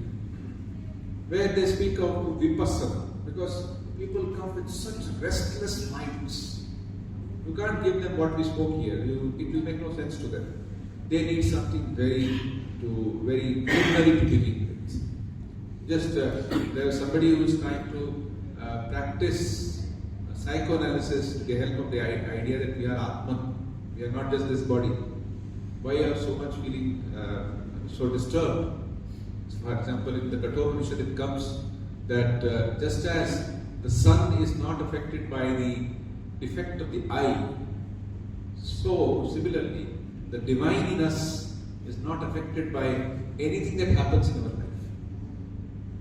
where they speak of vipassana, because people come with such restless minds. You can't give them what we spoke here. It will make no sense to them. They need something very ordinary to begin with. Just there is somebody who is trying to practice psychoanalysis with the help of the idea that we are Atman. We are not just this body. Why are so much feeling so disturbed? For example, in the Kathopanishad it comes that just as the sun is not affected by the effect of the eye, so similarly the divine in us is not affected by anything that happens in our life.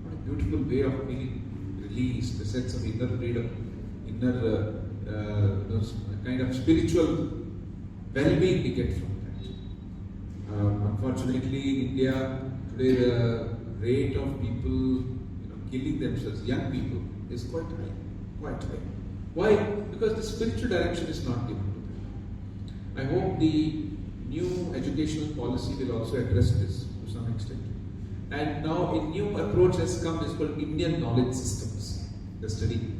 What a beautiful way of feeling release, the sense of inner freedom, inner kind of spiritual well-being we get from that. Unfortunately, in India today, the rate of people killing themselves, young people, is quite high. Why? Because the spiritual direction is not given to them. I hope the new educational policy will also address this to some extent. And now a new approach has come, it's called Indian knowledge systems, the study.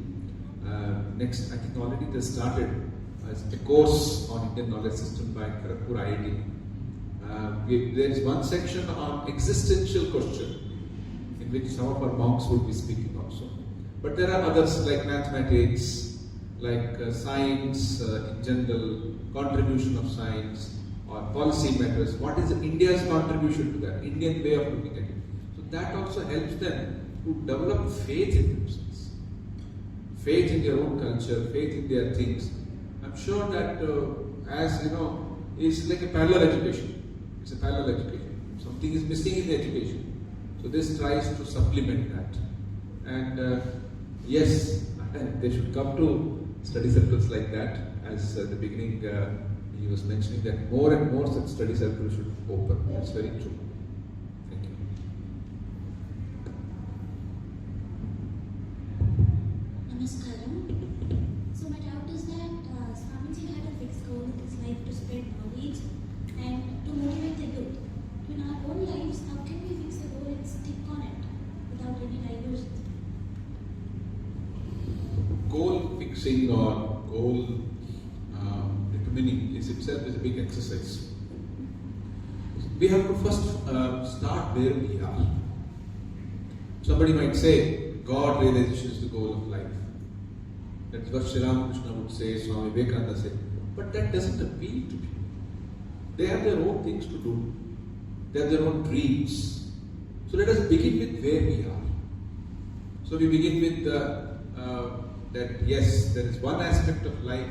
Next, I think already they started as a course on Indian knowledge system by Kanpur IIT. There is one section on existential question, in which some of our monks will be speaking also. But there are others like mathematics, like science in general, contribution of science, or policy matters. What is India's contribution to that? Indian way of looking at it. So that also helps them to develop faith in themselves, faith in their own culture, faith in their things. I'm sure that as you know, it's like a parallel education. It's a parallel education. Something is missing in the education. So this tries to supplement that. And yes, they should come to study circles like that. As at the beginning he was mentioning that more and more such study circles should open. That's very true. Thank you. Namaskaram. So my doubt is that Swamiji had a fixed goal in his life to spread knowledge and to motivate the youth. In our own lives, how can we fix a goal and stick on it without any diversions? Goal fixing or goal determining is itself a big exercise. We have to first start where we are. Somebody might say, God realization is the goal of life. That's what Sri Ramakrishna would say, Swami Vivekananda said. But that doesn't appeal to people. They have their own things to do. They have their own dreams. So let us begin with where we are. So we begin with that yes, there is one aspect of life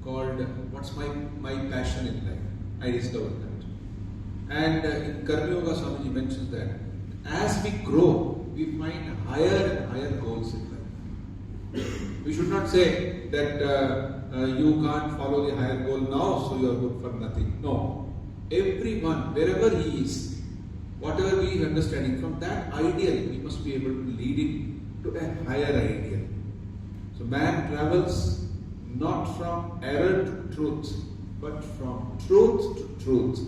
called what's my passion in life. I discovered that. And in Karma Yoga, Swamiji mentions that as we grow, we find higher and higher goals in life. We should not say that you can't follow the higher goal now, so you are good for nothing. No. Everyone, wherever he is, whatever we understanding, from that ideal, we must be able to lead it to a higher ideal. So man travels not from error to truth, but from truth to truth.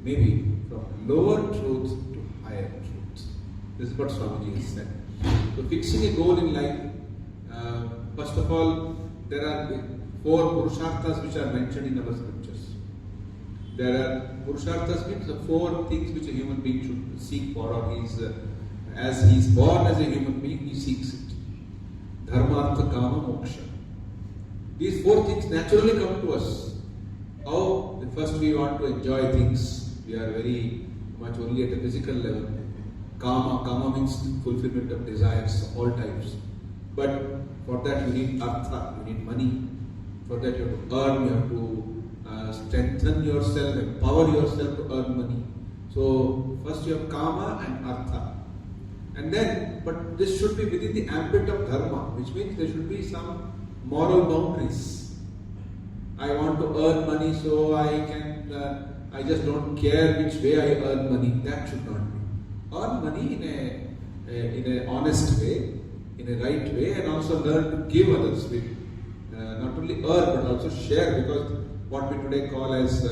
Maybe from lower truth to higher truth. This is what Swamiji has said. So fixing a goal in life, first of all, there are 4 purusharthas which are mentioned in our scriptures. There are purusharthas means the 4 things which a human being should seek for, or as he is born as a human being, he seeks it. Dharma, Artha, Kama, Moksha. These 4 things naturally come to us. How? First we want to enjoy things. We are very much only at a physical level. Kama means fulfillment of desires of all types. But for that you need Artha, you need money. For that you have to earn, you have to strengthen yourself, empower yourself to earn money. So first you have Kama and Artha. And then, but this should be within the ambit of Dharma, which means there should be some moral boundaries. I want to earn money, so I just don't care which way I earn money. That should not be. Earn money in an honest way, in a right way, and also learn to give others with not only earn but also share, because what we today call as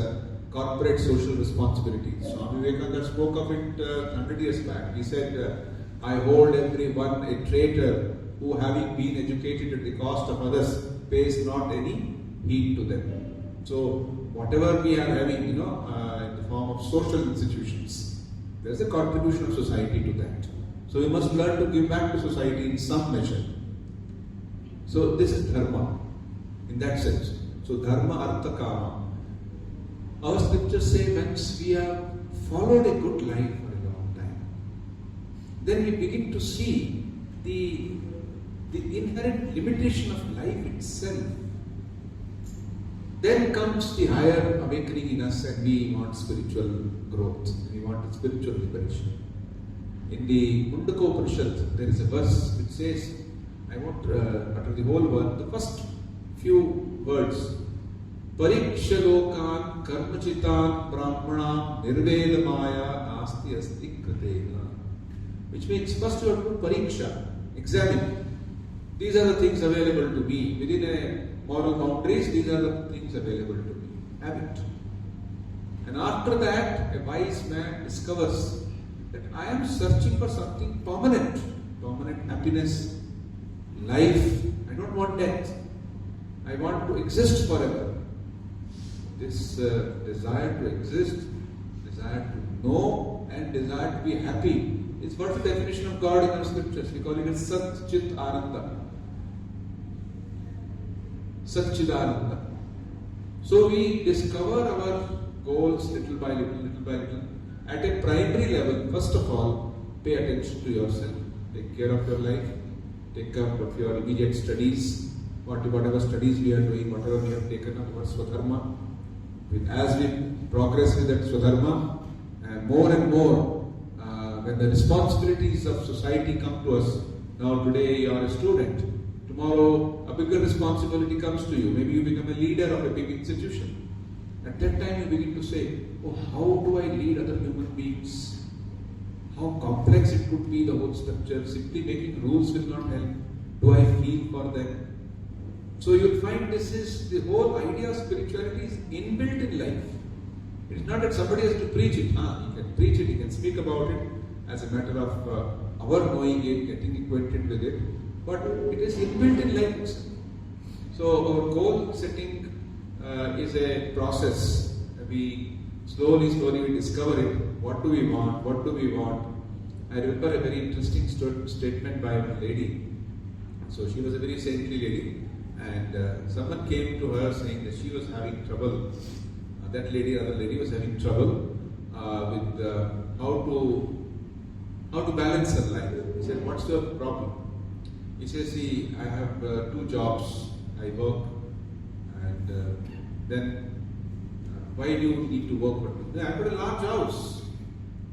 corporate social responsibility. Swami Vivekananda spoke of it 100 years back. He said, I hold everyone a traitor who, having been educated at the cost of others, pays not any heed to them. So whatever we are having, in the form of social institutions, there is a contribution of society to that. So we must learn to give back to society in some measure. So this is dharma, in that sense. So dharma, artha, kama. Our scriptures say once we have followed a good life for a long time, then we begin to see the inherent limitation of life itself. Then comes the higher awakening in us, and we want spiritual growth, we want spiritual liberation. In the Mundaka Upanishad, there is a verse which says, I won't utter the whole word, the first few words, Parikshalokan karmachitan brahmana nirvedamaya asti asti kratena. Which means first you have to pariksha, examine. These are the things available to me. Within a moral boundaries, these are the things available to me. Have it. And after that, a wise man discovers that I am searching for something permanent happiness, life. I don't want death. I want to exist forever. This desire to exist, desire to know, and desire to be happy is what's the definition of God in our scriptures. We call it as Sat Chit Ananda. Sat Chit Ananda. So we discover our goals little by little. At a primary level, first of all, pay attention to yourself. Take care of your life. Take care of your immediate studies. Whatever studies we are doing, whatever we have taken up our Swadharma. As we progress with that Swadharma, more and more, when the responsibilities of society come to us, now today you are a student, tomorrow a bigger responsibility comes to you. Maybe you become a leader of a big institution. At that time you begin to say, oh, how do I lead other human beings? How complex it could be, the whole structure. Simply making rules will not help. Do I feel for them? So you'll find this is the whole idea of spirituality is inbuilt in life. It is not that somebody has to preach it. He can preach it, he can speak about it as a matter of our knowing it, getting acquainted with it. But it is inbuilt in life itself. So our goal setting is a process. We slowly we discover it. What do we want? What do we want? I remember a very interesting statement by one lady. So she was a very saintly lady. And someone came to her saying that she was having trouble. Other lady was having trouble with how to balance her life. He said, "What's your problem?" He says, "See, I have 2 jobs. I work, and then why do you need to work for 2? I've got a large house.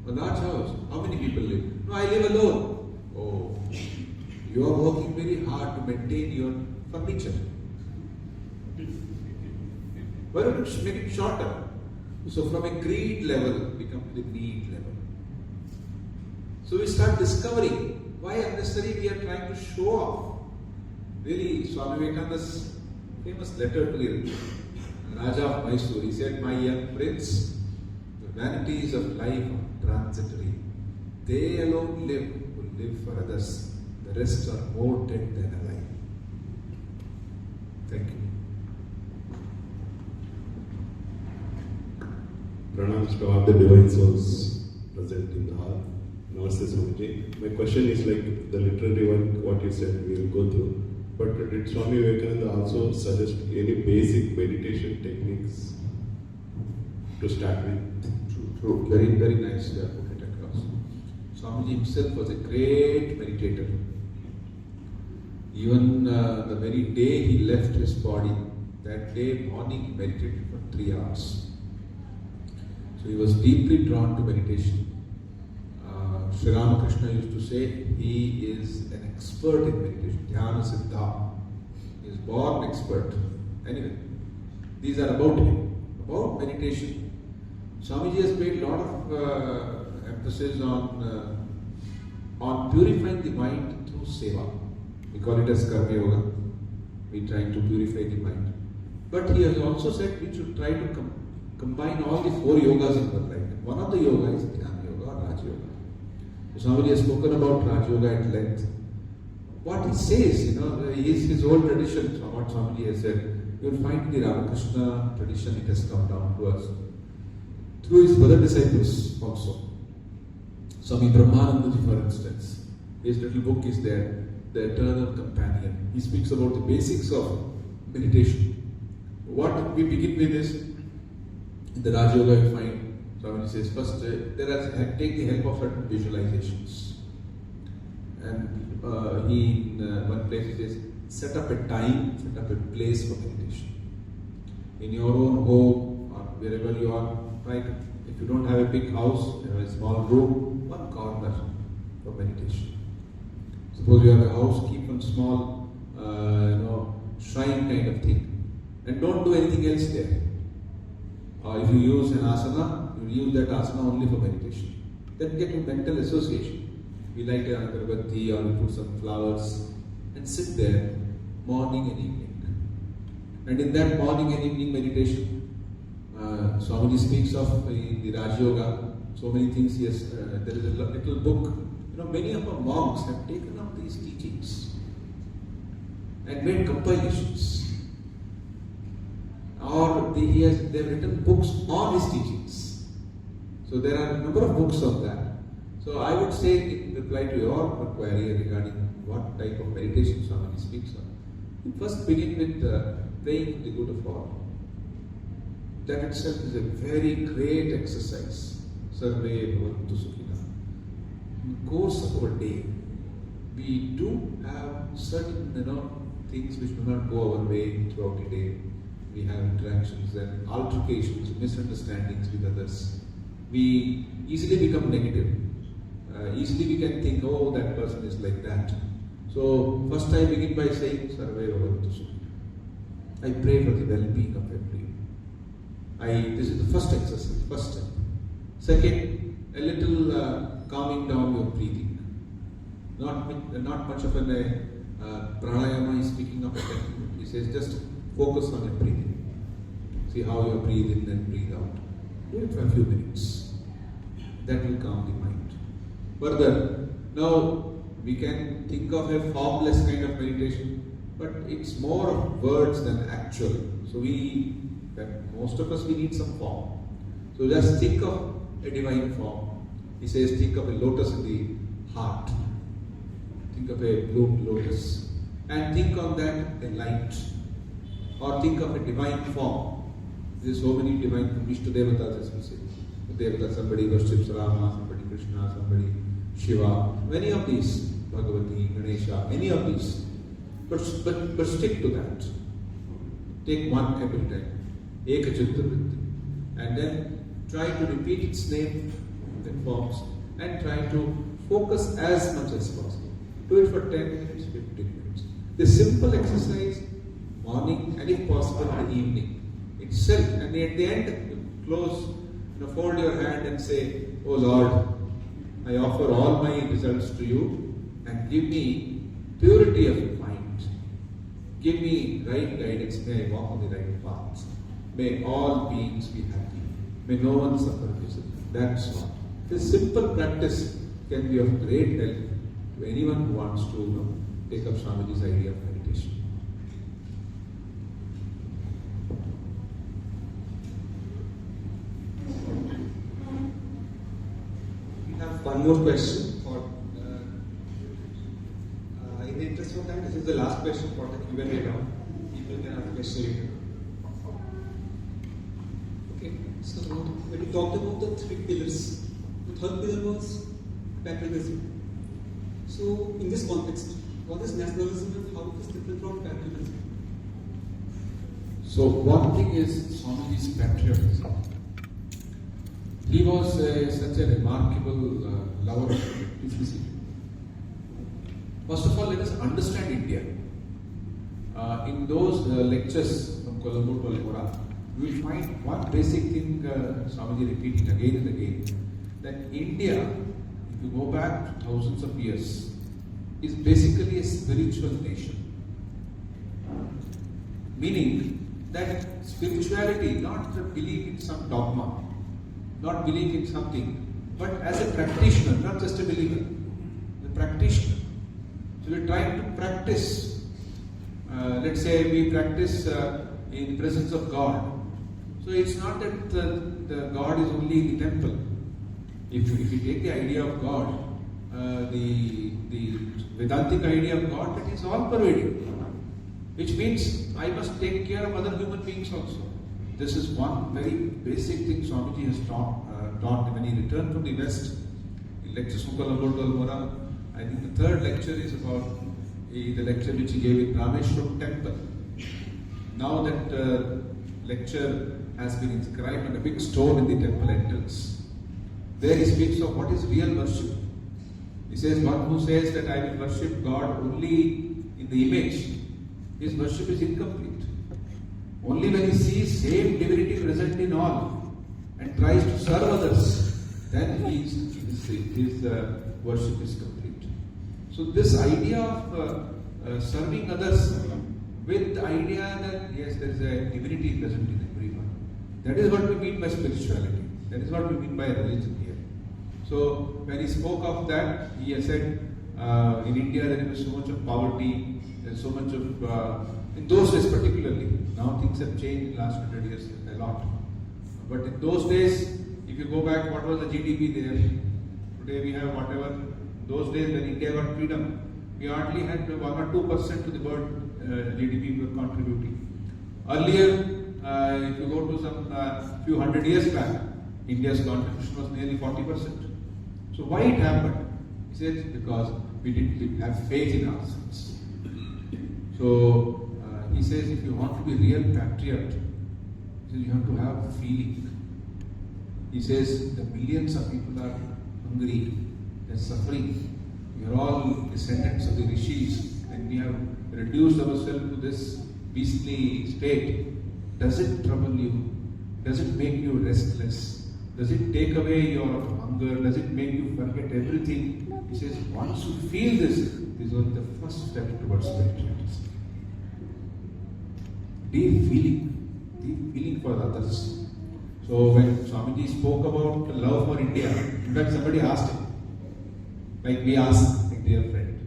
A large house. How many people live? No, I live alone. Oh, you are working very hard to maintain your furniture. Why don't you make it shorter?" So from a greed level, become to the need level. So we start discovering why unnecessarily we are trying to show off. Really, Swami Vivekananda's famous letter to the Raja of Mysore, he said, "My young prince, the vanities of life are transitory. They alone live who live for others. The rest are more dead than alive." Thank you. Pranams to all the divine souls present in the hall. Namaste Swamiji. My question is like the literary one, what you said, we will go through. But did Swami Vivekananda also suggest any basic meditation techniques to start with? True. Very, very nice to put it across. Swamiji himself was a great meditator. Even the very day he left his body, that day morning he meditated for 3 hours. So he was deeply drawn to meditation. Sri Ramakrishna used to say he is an expert in meditation. Dhyana Siddha. He is born expert. Anyway, these are about him, about meditation. Swamiji has made a lot of emphasis on purifying the mind through seva. We call it as Karma Yoga. We try to purify the mind. But he has also said we should try to combine all the 4 yogas in our life. One of the yoga is Dhyana Yoga or Raj Yoga. So Swamiji has spoken about Raj Yoga at length. What he says, his old tradition, from what Swamiji has said, you will find in the Ramakrishna tradition it has come down to us. Through his brother disciples also. Swami Brahmanandaji, for instance, his little book is there, The Eternal Companion. He speaks about the basics of meditation. What we begin with is, in the Raj Yoga you find, Swamiji says, first take the help of certain visualizations. And he, in one place he says, set up a time, set up a place for meditation. In your own home or wherever you are, right? If you don't have a big house, you have a small room, one corner for meditation. Suppose you have a house, keep one small, shrine kind of thing. And don't do anything else there. If you use an asana, you use that asana only for meditation. Then get a mental association. We light an agarbatti or we put some flowers and sit there morning and evening. And in that morning and evening meditation, Swamiji speaks of in the Raj Yoga, so many things. Yes, there is a little book. Many of our monks have taken up these teachings and made compilations, or they have written books on his teachings. So there are a number of books on that. So I would say, in reply to your query regarding what type of meditation Swamiji speaks of, you first begin with praying for the good of all. That itself is a very great exercise. Sarve bhavantu sukhina. In the course of our day, we do have certain things which do not go our way throughout the day. We have interactions and altercations, misunderstandings with others. We easily become negative. Easily we can think, oh, that person is like that. So first I begin by saying, Sarve bhavantu sukhina. I pray for the well-being of everyone. This is the first exercise, first step. Second, a little calming down your breathing. Not much of an pranayama is speaking of. He says just focus on your breathing. See how you breathe in and breathe out. Do it for a few minutes. That will calm the mind. Further, now we can think of a formless kind of meditation, but it's more of words than actual. So most of us, we need some form. So just think of a divine form. He says, think of a lotus in the heart. Think of a blue lotus. And think on that a light. Or think of a divine form. There are so many divine forms. Ishta Devatas, as we say. Devata, somebody worships Rama, somebody Krishna, somebody Shiva. Many of these. Bhagavati, Ganesha, any of these. But stick to that. Take one every time. Ekachitta vritti. And then try to repeat its name in forms and try to focus as much as possible. Do it for 10 minutes, 15 minutes. This simple exercise, morning and if possible in the evening itself. And at the end, close, fold your hand and say, Oh Lord, I offer all my results to you and give me purity of mind. Give me right guidance. May I walk on the right path. May all beings be happy. May no one suffer misery. That's all. This simple practice can be of great help to anyone who wants to take up Swamiji's idea of meditation. We have one more question. In the interest of time, this is the last question for the Q&A round. People can ask questions later. Okay, so when you talked about the three pillars, the third pillar was patriotism. So in this context, what is nationalism and how it is different from patriotism? So one thing is Swamiji's patriotism. He was such a remarkable lover of simplicity. First of all, let us understand India. In those lectures from Colombo to Almora, you will find one basic thing Swamiji repeating again and again, that India, if you go back thousands of years, is basically a spiritual nation. Meaning that spirituality, not the belief in some dogma, not belief in something, but as a practitioner, not just a believer, the practitioner. So we're trying to practice. Let's say we practice in the presence of God. So it's not that the God is only in the temple. If you take the idea of God, the Vedantic idea of God, that is all pervading. Which means I must take care of other human beings also. This is one very basic thing Swamiji has taught when he returned from the West. In lectures from Colombo to Almora, I think the third lecture is about the lecture which he gave in Rameshwaram temple. Now that lecture has been inscribed on a big stone in the temple entrance. There he speaks of what is real worship. He says, one who says that I will worship God only in the image, his worship is incomplete. Only when he sees same divinity present in all and tries to serve others, then his worship is complete. So this idea of serving others with the idea that yes, there is a divinity present in everyone. That is what we mean by spirituality. That is what we mean by religion here. So when he spoke of that, he has said in India there is so much of poverty, there's so much of, in those days particularly, now things have changed in the last 100 years a lot. But in those days, if you go back, what was the GDP there? Today we have whatever. In those days when India got freedom, we hardly had 1 or 2% to the world GDP we were contributing. Earlier, if you go to some few hundred years back, India's contribution was nearly 40%. So why it happened? He says because we didn't have faith in ourselves. So he says if you want to be real patriot, he says you have to have a feeling. He says the millions of people are hungry, they're suffering. We are all descendants of the rishis, and we have reduced ourselves to this beastly state. Does it trouble you? Does it make you restless? Does it take away your hunger? Does it make you forget everything? He says, once you feel this is only the first step towards spirituality. Deep feeling for others. So when Swamiji spoke about the love for India, in fact somebody asked him, like we asked a dear friend,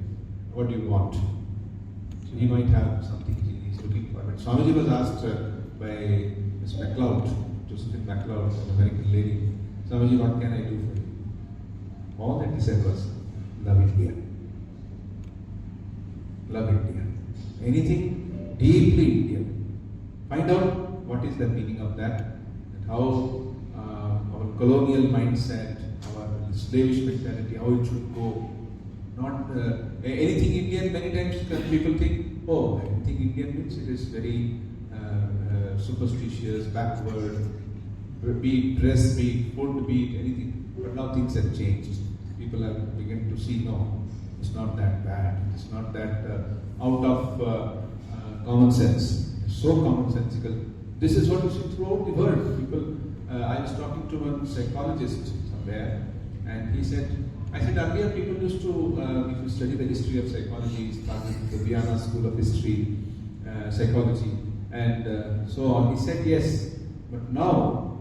what do you want? So he might have something he's looking for. But Swamiji was asked by Ms. MacLeod, Josephine MacLeod, an American lady, Swamiji, what can I do for you? All that he said was, love India. Love India. Anything deeply Indian. Find out what is the meaning of that, and how our colonial mindset, our slavish mentality, how it should go. Not anything Indian, many times people think, oh, anything Indian means it is very superstitious, backward, be it dress, be it food, be it anything. But now things have changed. People have begun to see, no, it's not that bad. It's not that out of common sense. It's so commonsensical. This is what you see throughout the world. People, I was talking to one psychologist somewhere, and he said, I said earlier people used to, if you study the history of psychology, started with the Vienna School of History, psychology, and so on. He said yes, but now,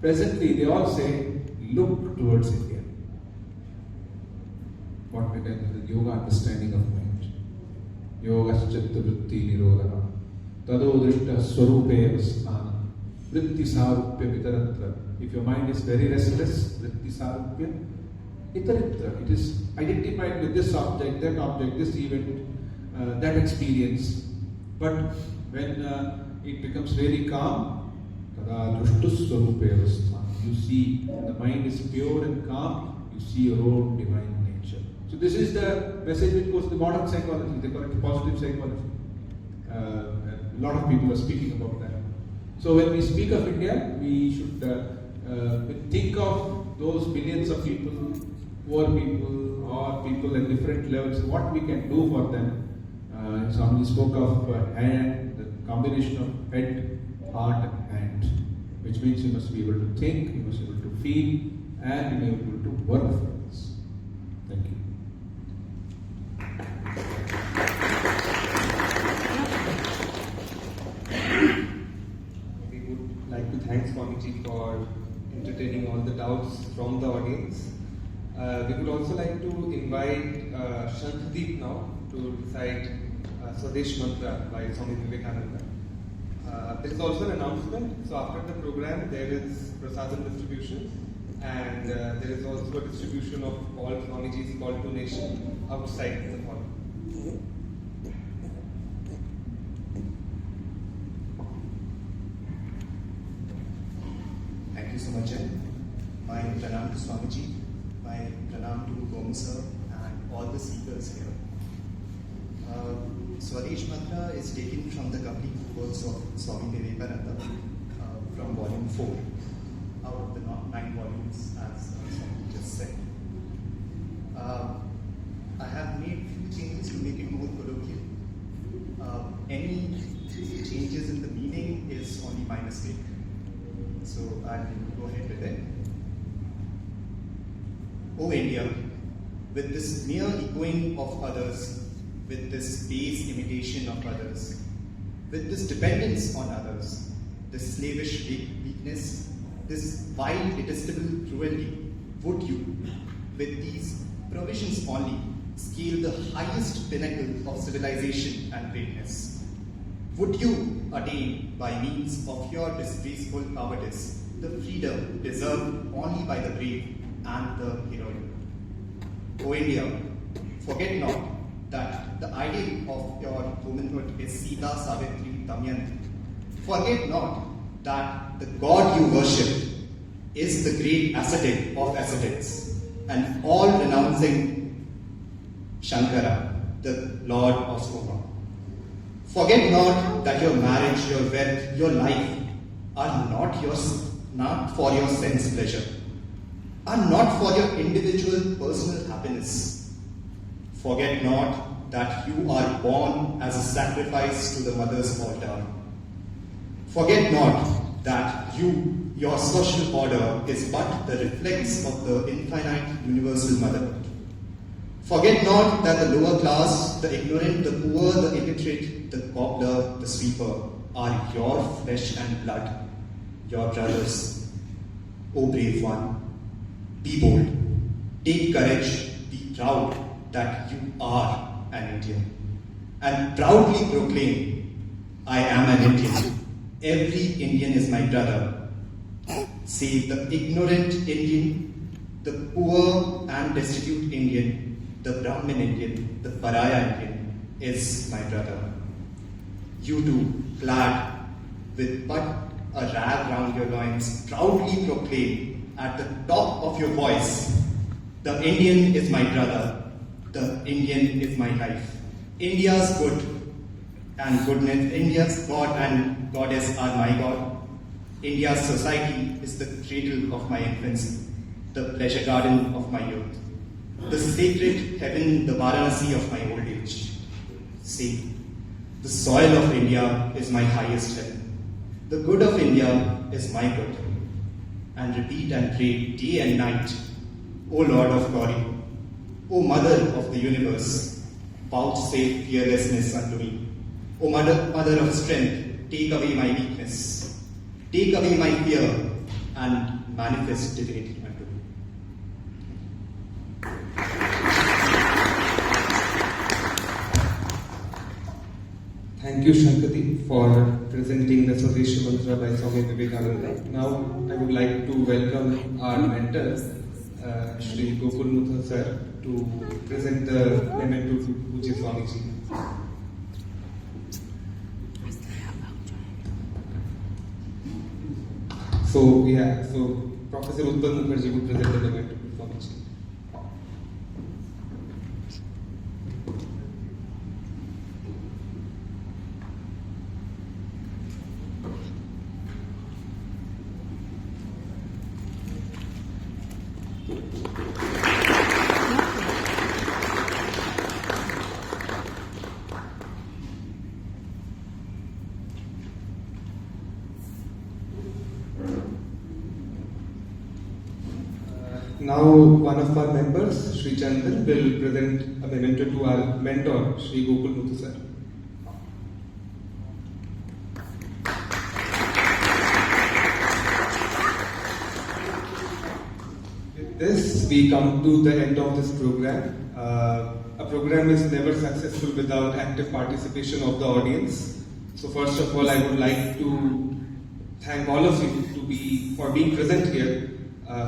presently they all say, look towards India. What we call the yoga understanding of mind. Yoga chitta vritti nirodha. Tado drishta swarupe avasthana. Vritti sarupya vitaratra. If your mind is very restless, vritti sarupya vitaratra. It is identified with this object, this event, that experience. But when it becomes really calm, tada drishta swarupe avasthana. You see, when the mind is pure and calm, you see your own divine nature. So this is the message which goes to the modern psychology. They call it positive psychology. A lot of people are speaking about that. So when we speak of India, we should think of those billions of people, poor people, or people at different levels, what we can do for them. Somebody spoke of hand, the combination of head, heart, and hand, which means you must be able to think, you must be able to feel, and you must be able to work for others. Thank you. We would like to thank Swamiji for entertaining all the doubts from the audience. We would also like to invite Shankhadeep now to recite Swadesh Mantra by Swami Vivekananda. There is also an announcement. So after the program, there is prasadam distribution, and there is also a distribution of all Swamiji's call to nation outside the hall. Thank you so much, Jen. My pranam to Swamiji, my pranam to Gomi sir, and all the speakers here. Swadesh Mantra is taken from the complete works of Swami Vivekananda from volume 4, out of the 9 volumes, as Swami just said. I have made few changes to make it more colloquial. Any changes in the meaning is only my mistake. So I'll go ahead with it. O India, with this mere echoing of others, with this base imitation of others, with this dependence on others, this slavish weakness, this vile detestable cruelty, would you, with these provisions only, scale the highest pinnacle of civilization and greatness? Would you attain, by means of your disgraceful cowardice, the freedom deserved only by the brave and the heroic? O India, forget not that the ideal of your womanhood is Sita, Savitri, Damayanti. Forget not that the God you worship is the great ascetic of ascetics, and all renouncing Shankara, the Lord of Soma. Forget not that your marriage, your wealth, your life are not for your sense pleasure, are not for your individual personal happiness. Forget not that you are born as a sacrifice to the mother's altar. Forget not that your social order is but the reflex of the infinite universal motherhood. Forget not that the lower class, the ignorant, the poor, the illiterate, the cobbler, the sweeper are your flesh and blood, your brothers. O brave one, be bold, take courage, be proud that you are an Indian, and proudly proclaim, I am an Indian. Every Indian is my brother. Save the ignorant Indian, the poor and destitute Indian, the Brahmin Indian, the Pariah Indian is my brother. You too, clad with but a rag round your loins, proudly proclaim at the top of your voice, the Indian is my brother, the Indian is my life. India's good and goodness, India's God and Goddess are my God. India's society is the cradle of my infancy, the pleasure garden of my youth, the sacred heaven, the Varanasi of my old age. See, the soil of India is my highest heaven. The good of India is my good. And repeat and pray day and night, O Lord of glory, O Mother of the universe, vouchsafe fearlessness unto me. O Mother of strength, take away my weakness, take away my fear, and manifest divinity unto me. Thank you, Shankati, for presenting the Swadeshi Mantra by Swami Vivekananda. Now, I would like to welcome our mentor, Shri Gokul Mutha sir, to present the memento to Pujya Swamiji. So Professor Uttam Mukherjee would present the memento to Swamiji. Now, one of our members, Sri Chandan, will present a memento to our mentor, Sri Gokul Muthu sir. With this, we come to the end of this program. A program is never successful without active participation of the audience. So first of all, I would like to thank all of you for being present here.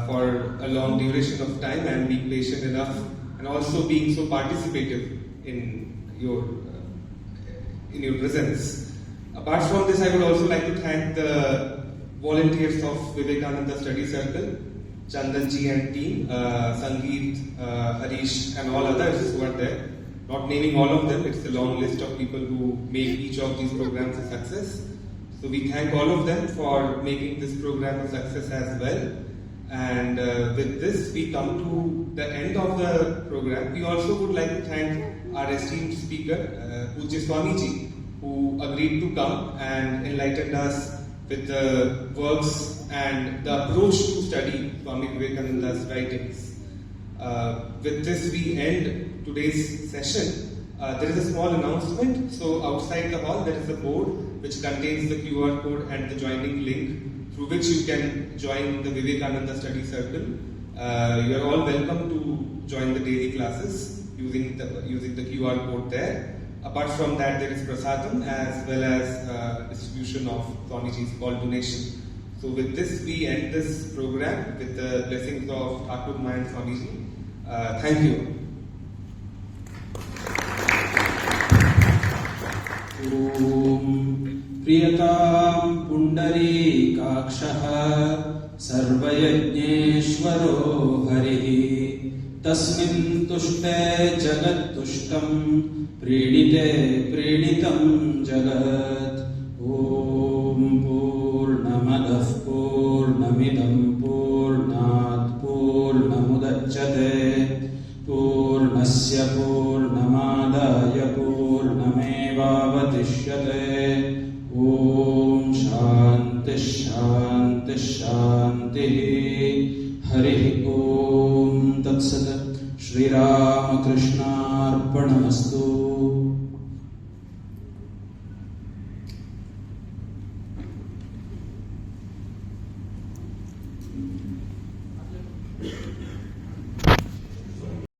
For a long duration of time and being patient enough, and also being so participative in your presence. Apart from this, I would also like to thank the volunteers of Vivekananda Study Circle, Chandanji and team, Sangeet, Harish, and all others who are there. Not naming all of them, it's a long list of people who make each of these programs a success. So we thank all of them for making this program a success as well. And with this, we come to the end of the program. We also would like to thank our esteemed speaker, Pujya Swamiji, who agreed to come and enlightened us with the works and the approach to study Swami Vivekananda's writings. With this, we end today's session. There is a small announcement. So outside the hall, there is a board which contains the QR code and the joining link, through which you can join the Vivekananda Study Circle. You are all welcome to join the daily classes using the QR code there. Apart from that, there is prasadam as well as distribution of Swamiji's call donation. So with this, we end this program with the blessings of Thakur and Swamiji. Thank you. प्रियतां पुण्डरीकाक्षः सर्वयज्ञेश्वरो हरिः तस्मिन् तुष्टे जगत्तुष्टं प्रीणिते प्रीणितं जगत् ॐ पूर्णमदः पूर्णमिदं पूर्णात् पूर्णमुदच्यते पूर्णस्य पूर्णमादाय पूर्णमेवावतिष्यते ॐ शान्तिः शान्तिः शान्तिः हरिः ॐ तत्सत् श्रीरामकृष्णार्पणमस्तु।